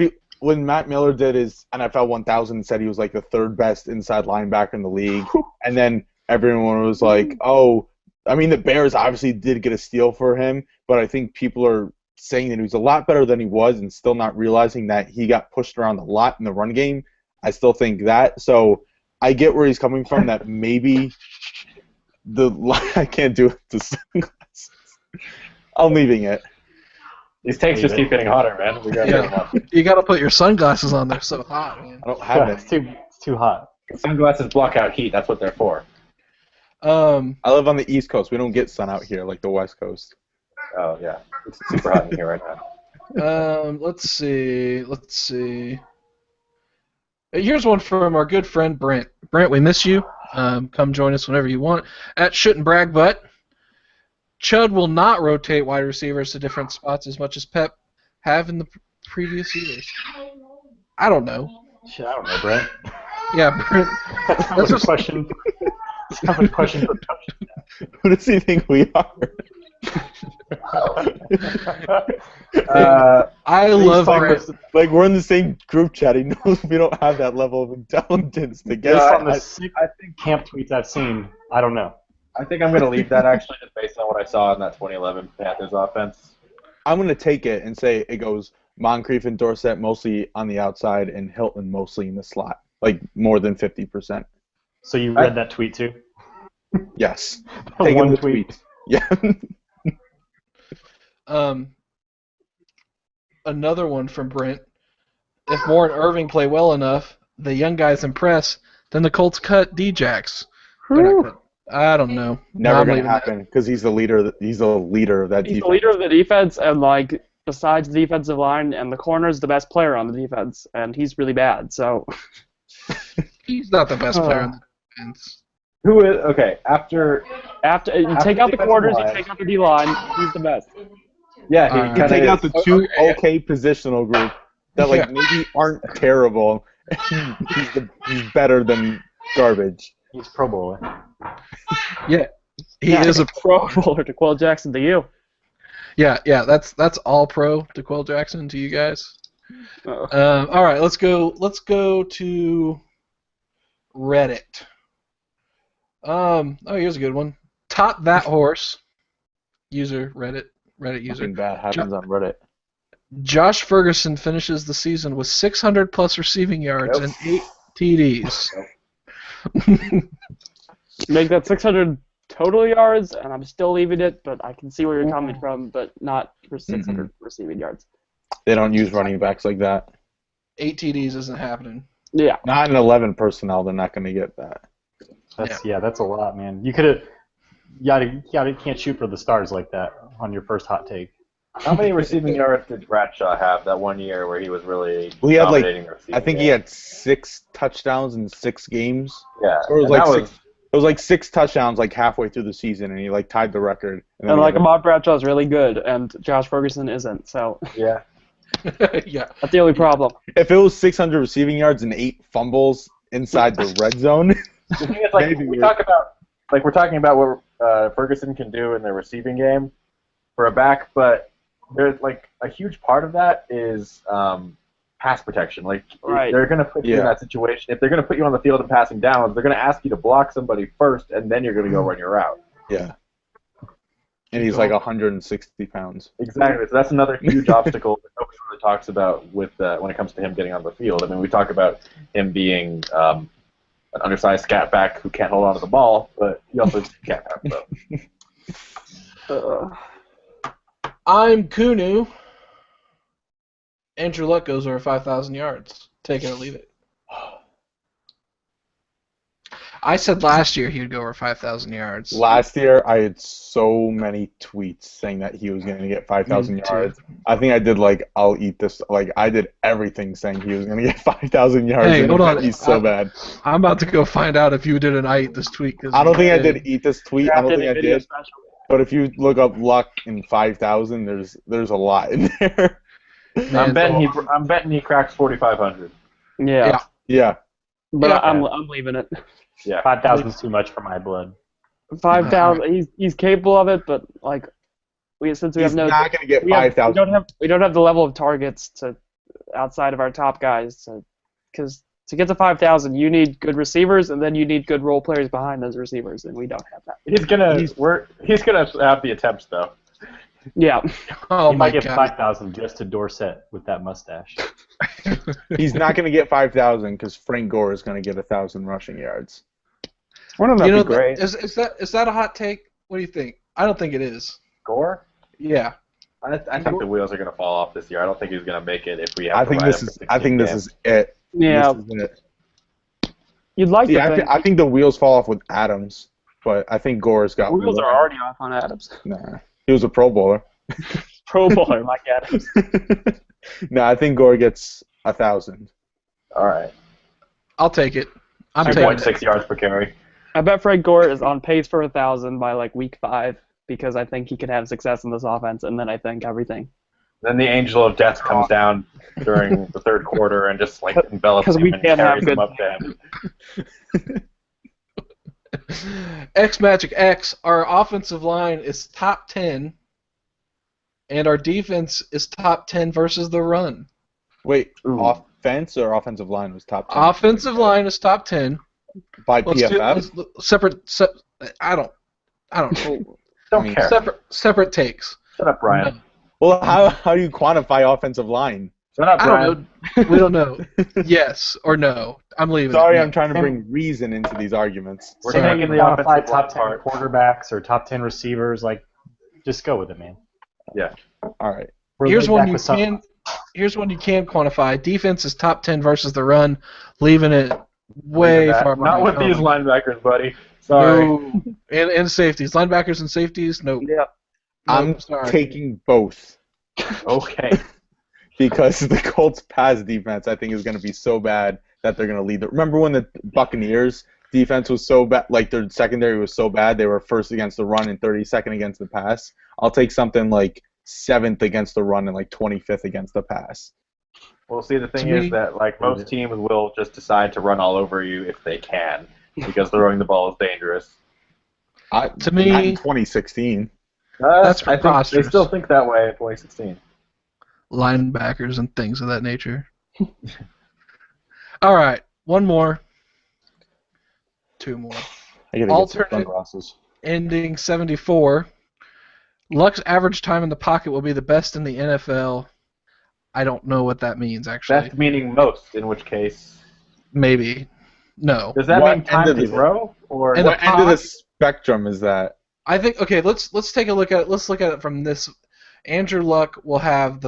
Speaker 1: when Matt Miller did his NFL 1000 and said he was like the 3rd best inside linebacker in the league, and then everyone was like, oh, I mean, the Bears obviously did get a steal for him, but I think people are saying that he was a lot better than he was and still not realizing that he got pushed around a lot in the run game. I still think that. So I get where he's coming from, that maybe I can't do it to sunglasses. I'm leaving it.
Speaker 4: These takes just keep getting hotter, man. We gotta get them on.
Speaker 2: You got to put your sunglasses on. They're so hot, man.
Speaker 1: I don't have
Speaker 5: It's
Speaker 1: it.
Speaker 5: too hot.
Speaker 4: Sunglasses block out heat. That's what they're for.
Speaker 1: I live on the East Coast. We don't get sun out here like the West Coast.
Speaker 4: Oh, yeah. It's super hot in here right now.
Speaker 2: Let's see. Here's one from our good friend Brent. Brent, we miss you. Come join us whenever you want. At Shouldn't Brag But. Chud will not rotate wide receivers to different spots as much as Pep have in the previous years. I don't know.
Speaker 5: Shit, I don't know, Brent.
Speaker 2: Yeah, Brent.
Speaker 5: That's a question. That's not a question for Pep.
Speaker 1: Who does he think we are?
Speaker 2: I love Brent.
Speaker 1: Like, we're in the same group chat. He knows we don't have that level of intelligence to get.
Speaker 5: Based on the 6 camp tweets I've seen, I don't know.
Speaker 4: I think I'm going to leave that, actually, just based on what I saw in that 2011 Panthers offense.
Speaker 1: I'm going to take it and say it goes Moncrief and Dorsett mostly on the outside and Hilton mostly in the slot, like more than 50%.
Speaker 5: So you read that tweet, too?
Speaker 1: Yes.
Speaker 5: Taking
Speaker 1: One
Speaker 5: the
Speaker 1: tweet. Yeah.
Speaker 2: Another one from Brent. If Moore and Irving play well enough, the young guys impress, then the Colts cut D-Jax. I don't know.
Speaker 1: Never going to happen because he's the leader. He's the leader of that defense.
Speaker 3: He's the leader of the defense, and like besides the defensive line and the corner is the best player on the defense, and he's really bad. So
Speaker 2: he's not the best player on the defense.
Speaker 4: Who is okay? After
Speaker 3: you take out the corners, you take out the D line. He's the best.
Speaker 4: Yeah,
Speaker 1: he take out the 2 okay positional group that like maybe aren't terrible. He's better than garbage.
Speaker 5: He's Pro Bowler.
Speaker 2: Yeah, he is a
Speaker 3: Pro Bowler. To Quill Jackson to you.
Speaker 2: Yeah, that's all pro to Quill Jackson to you guys. All right, let's go to Reddit. Here's a good one. Top that horse. User Reddit user.
Speaker 1: Something bad happens on Reddit.
Speaker 2: Josh Ferguson finishes the season with 600 plus receiving yards and 8 TDs.
Speaker 3: Make that 600 total yards, and I'm still leaving it, but I can see where you're coming from, but not for 600 receiving yards.
Speaker 1: They don't use running backs like that.
Speaker 2: 8 TDs isn't happening.
Speaker 3: Yeah.
Speaker 1: Not in 11 personnel, they're not going to get that.
Speaker 5: That's a lot, man. You could have. You can't shoot for the stars like that on your first hot take.
Speaker 4: How many receiving yards did Bradshaw have that one year where he was really
Speaker 1: he had
Speaker 4: dominating the receiving
Speaker 1: I think he had 6 touchdowns in 6 games.
Speaker 4: Yeah.
Speaker 1: Or it was like 6 touchdowns like halfway through the season, and he like tied the record.
Speaker 3: And Ahmad Bradshaw is really good, and Josh Ferguson isn't. So
Speaker 4: yeah.
Speaker 2: Yeah.
Speaker 3: That's the only problem.
Speaker 1: If it was 600 receiving yards and 8 fumbles inside the red zone.
Speaker 4: The thing is, like, we're talking about what Ferguson can do in the receiving game for a back, but there's like a huge part of that is pass protection. Like, they're going to put you in that situation. If they're going to put you on the field and passing downs, they're going to ask you to block somebody first, and then you're going to go run your route.
Speaker 1: Yeah. And he's like 160 pounds.
Speaker 4: Exactly. So that's another huge obstacle that nobody really talks about with when it comes to him getting on the field. I mean, we talk about him being an undersized scat back who can't hold on to the ball, but he also can't have both.
Speaker 2: I'm Kunu. Andrew Luck goes over 5,000 yards. Take it or leave it. I said last year he would go over 5,000 yards.
Speaker 1: Last year, I had so many tweets saying that he was going to get 5,000 yards. I think I did I'll eat this. I did everything saying he was going to get 5,000 yards.
Speaker 2: Hey, hold on.
Speaker 1: He's so bad.
Speaker 2: I'm about to go find out if you did an I eat this tweet.
Speaker 1: I don't think I did eat this tweet. I don't think I did. But if you look up Luck in 5,000, there's a lot in there.
Speaker 4: I'm betting he cracks 4,500.
Speaker 1: Yeah.
Speaker 3: But I'm leaving it.
Speaker 5: Yeah, 5,000 is too much for my blood.
Speaker 3: 5,000. He's capable of it, but
Speaker 1: he's not going to get 5,000.
Speaker 3: We don't have the level of targets outside of our top guys, because to get to 5,000, you need good receivers, and then you need good role players behind those receivers, and we don't have that.
Speaker 4: He's gonna have the attempts though.
Speaker 3: Yeah.
Speaker 5: Oh, he might get 5,000 just to Dorsett with that mustache.
Speaker 1: He's not going to get 5,000 because Frank Gore is going to get 1,000 rushing yards.
Speaker 3: Wouldn't that be great?
Speaker 2: Is that a hot take? What do you think? I don't think it is.
Speaker 4: Gore?
Speaker 2: Yeah.
Speaker 4: I think the wheels are going to fall off this year. I don't think he's going to make it if we have.
Speaker 1: I think this is it.
Speaker 3: Yeah. You'd like to think.
Speaker 1: I think the wheels fall off with Adams, but I think Gore's got
Speaker 3: wheels are already off on Adams.
Speaker 1: Nah. He was a Pro Bowler.
Speaker 3: Pro Bowler, like Adams.
Speaker 1: No, I think Gore gets 1,000.
Speaker 4: All right.
Speaker 2: I'll take it. I'm taking
Speaker 4: 2.6 yards per carry.
Speaker 3: I bet Frank Gore is on pace for 1,000 by week 5 because I think he could have success in this offense, and then I think everything.
Speaker 4: Then the angel of death comes down during the third quarter and just envelops him and carries him up to him.
Speaker 2: X Magic X, our offensive line is top 10, and our defense is top 10 versus the run.
Speaker 1: Wait, offense or offensive line was top 10?
Speaker 2: Offensive line is top 10.
Speaker 1: By PFF?
Speaker 2: I don't know.
Speaker 4: Don't care.
Speaker 2: Separate takes.
Speaker 4: Shut up, Brian.
Speaker 2: No.
Speaker 1: Well, how do you quantify offensive line?
Speaker 4: Shut up, Brian.
Speaker 2: I don't know. We don't know. Yes or no. I'm leaving.
Speaker 1: Sorry, I'm trying to bring reason into these arguments.
Speaker 5: We're taking the offensive top 10 quarterbacks or top 10 receivers. Just go with it, man.
Speaker 4: Yeah.
Speaker 1: All right.
Speaker 2: Here's one you can quantify. Defense is top 10 versus the run, leaving it way far behind.
Speaker 4: Not with these linebackers, buddy. Sorry.
Speaker 2: No. And safeties. Linebackers and safeties? Nope.
Speaker 3: Yeah.
Speaker 1: I'm taking both.
Speaker 4: Okay.
Speaker 1: Because the Colts' pass defense, I think, is going to be so bad that they're going to lead. Remember when the Buccaneers' defense was so bad, their secondary was so bad, they were first against the run and 32nd against the pass? I'll take something 7th against the run and 25th against the pass.
Speaker 4: Well, see, the thing is that most teams will just decide to run all over you if they can, because throwing the ball is dangerous.
Speaker 2: To me,
Speaker 1: not in 2016.
Speaker 2: That's preposterous.
Speaker 4: They still think that way in 2016.
Speaker 2: Linebackers and things of that nature. All right, one more. 2 more.
Speaker 1: I gotta
Speaker 2: Alternate
Speaker 1: get some sunglasses.
Speaker 2: ending 74. Luck's average time in the pocket will be the best in the NFL. I don't know what that means, actually.
Speaker 4: Best meaning most, in which case.
Speaker 2: Maybe. No.
Speaker 4: Does that mean time to grow? Or
Speaker 1: what end of the spectrum is that?
Speaker 2: I think, okay, let's take a look at it. Let's look at it from this. Andrew Luck will have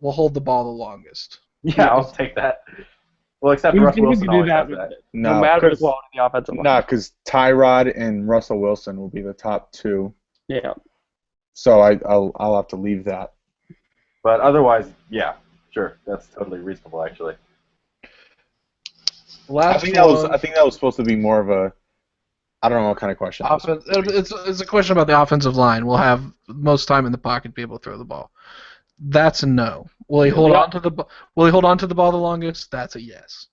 Speaker 2: will hold the ball the longest.
Speaker 4: Yeah, I'll take that. Well, except Russ Wilson always has that.
Speaker 3: No matter the quality of the offensive line.
Speaker 1: No, because Tyrod and Russell Wilson will be the top two.
Speaker 3: Yeah.
Speaker 1: So I'll have to leave that.
Speaker 4: But otherwise, yeah, sure, that's totally reasonable, actually.
Speaker 1: I think that was supposed to be more of a, I don't know what kind of question.
Speaker 2: It's a question about the offensive line. We'll have most time in the pocket to be able to throw the ball. That's a no. Will he hold on to the ball the longest? That's a yes.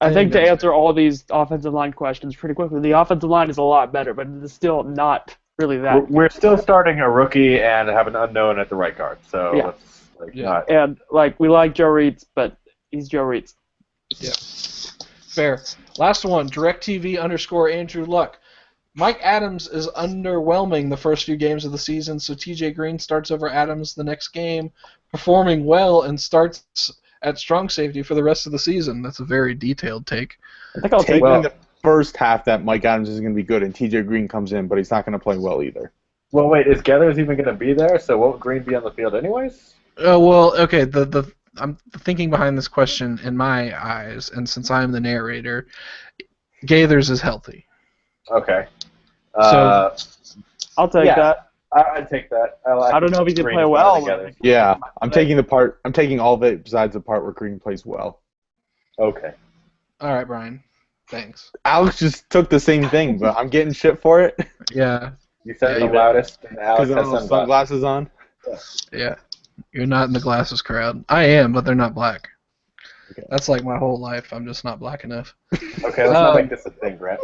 Speaker 3: I think to answer all these offensive line questions pretty quickly, the offensive line is a lot better, but it's still not really that.
Speaker 4: We're still starting a rookie and have an unknown at the right guard, so let's not.
Speaker 3: And we like Joe Reitz, but he's Joe Reitz.
Speaker 2: Yeah. Fair. Last one, DirecTV_Andrew Luck. Mike Adams is underwhelming the first few games of the season, so TJ Green starts over Adams the next game, performing well, and starts at strong safety for the rest of the season. That's a very detailed take.
Speaker 3: I think I'll take
Speaker 1: in the first half that Mike Adams is going to be good, and TJ Green comes in, but he's not going to play well either.
Speaker 4: Well, wait, is Geathers even going to be there? So won't Green be on the field anyways?
Speaker 2: Well, okay. I'm thinking behind this question in my eyes, and since I'm the narrator, Gaithers is healthy.
Speaker 4: Okay.
Speaker 2: So
Speaker 3: I'll take that.
Speaker 4: I'd take that.
Speaker 3: I don't know if he can play well.
Speaker 1: Yeah, I'm taking all of it besides the part where Green plays well.
Speaker 4: Okay.
Speaker 2: All right, Brian. Thanks.
Speaker 1: Alex just took the same thing, but I'm getting shit for it.
Speaker 2: Yeah.
Speaker 4: You said it the loudest, and Alex has
Speaker 1: sunglasses on.
Speaker 2: Yeah. You're not in the glasses crowd. I am, but they're not black. Okay. That's like my whole life. I'm just not black enough.
Speaker 4: Okay, let's not make this a thing, Brett.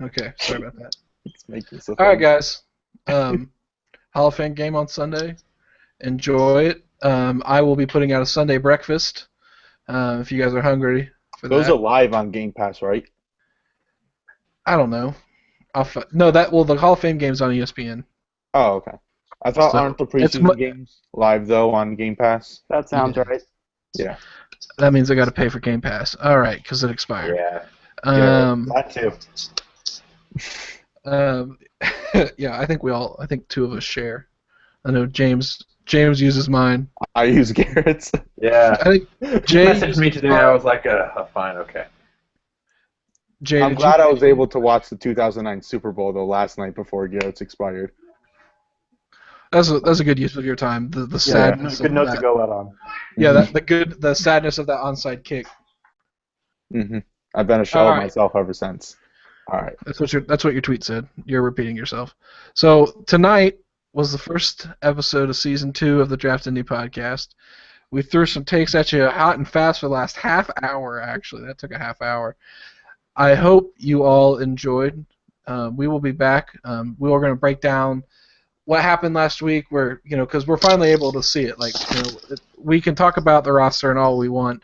Speaker 2: Okay, sorry about that.
Speaker 1: Let's make this a
Speaker 2: thing. All right, guys. Hall of Fame game on Sunday. Enjoy it. I will be putting out a Sunday breakfast if you guys are hungry for
Speaker 1: Those are live on Game Pass, right?
Speaker 2: I don't know. The Hall of Fame game's on ESPN.
Speaker 1: Oh, okay. I thought aren't the preseason games live though on Game Pass?
Speaker 3: That sounds right.
Speaker 1: Yeah.
Speaker 2: That means I got to pay for Game Pass. All right, because it expired.
Speaker 4: Yeah.
Speaker 2: That
Speaker 4: too.
Speaker 2: Yeah, I think two of us share. I know James uses mine.
Speaker 1: I use Garrett's.
Speaker 4: Yeah.
Speaker 2: I think Jay
Speaker 4: messaged me today. I was like, fine, okay.
Speaker 2: Jay,
Speaker 1: I'm glad I was able to watch the 2009 Super Bowl though last night before Garrett's expired.
Speaker 2: That's a good use of your time. The sadness.
Speaker 5: Good note to go out on.
Speaker 2: Yeah, the sadness of that onside kick.
Speaker 1: Mm-hmm. I've been a shell of myself ever since. All right.
Speaker 2: That's what your tweet said. You're repeating yourself. So tonight was the first episode of season 2 of the Draft Indy podcast. We threw some takes at you hot and fast for the last half hour. Actually, that took a half hour. I hope you all enjoyed. We will be back. We are going to break down what happened last week, where because we're finally able to see it. We can talk about the roster and all we want,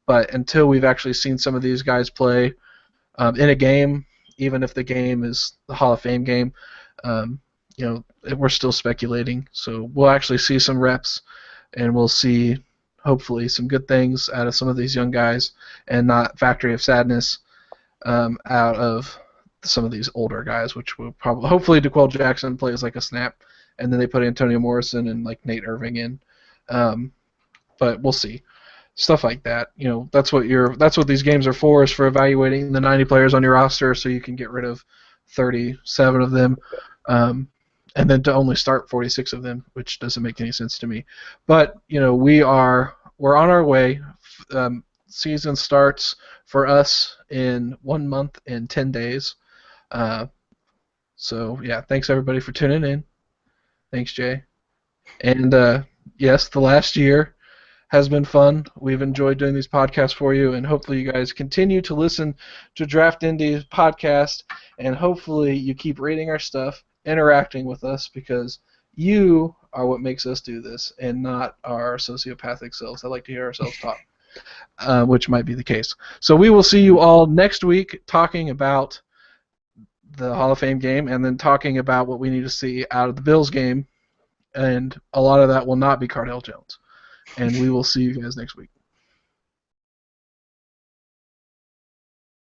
Speaker 2: but until we've actually seen some of these guys play in a game, even if the game is the Hall of Fame game, we're still speculating. So we'll actually see some reps, and we'll see hopefully some good things out of some of these young guys, and not Factory of Sadness out of some of these older guys, which will probably hopefully DeQuell Jackson plays like a snap, and then they put Antonio Morrison and like Nate Irving in, but we'll see stuff like that. That's what these games are for, is for evaluating the 90 players on your roster, so you can get rid of 37 of them, and then to only start 46 of them, which doesn't make any sense to me. But we're on our way. Season starts for us in 1 month and 10 days. So yeah, thanks everybody for tuning in. Thanks, Jay. And yes, the last year has been fun. We've enjoyed doing these podcasts for you, and hopefully you guys continue to listen to Draft Indy's podcast, and hopefully you keep reading our stuff, interacting with us, because you are what makes us do this, and not our sociopathic selves that like to hear ourselves talk, which might be the case. So we will see you all next week talking about the Hall of Fame game, and then talking about what we need to see out of the Bills game, and a lot of that will not be Cardell Jones. and we will see you guys next week.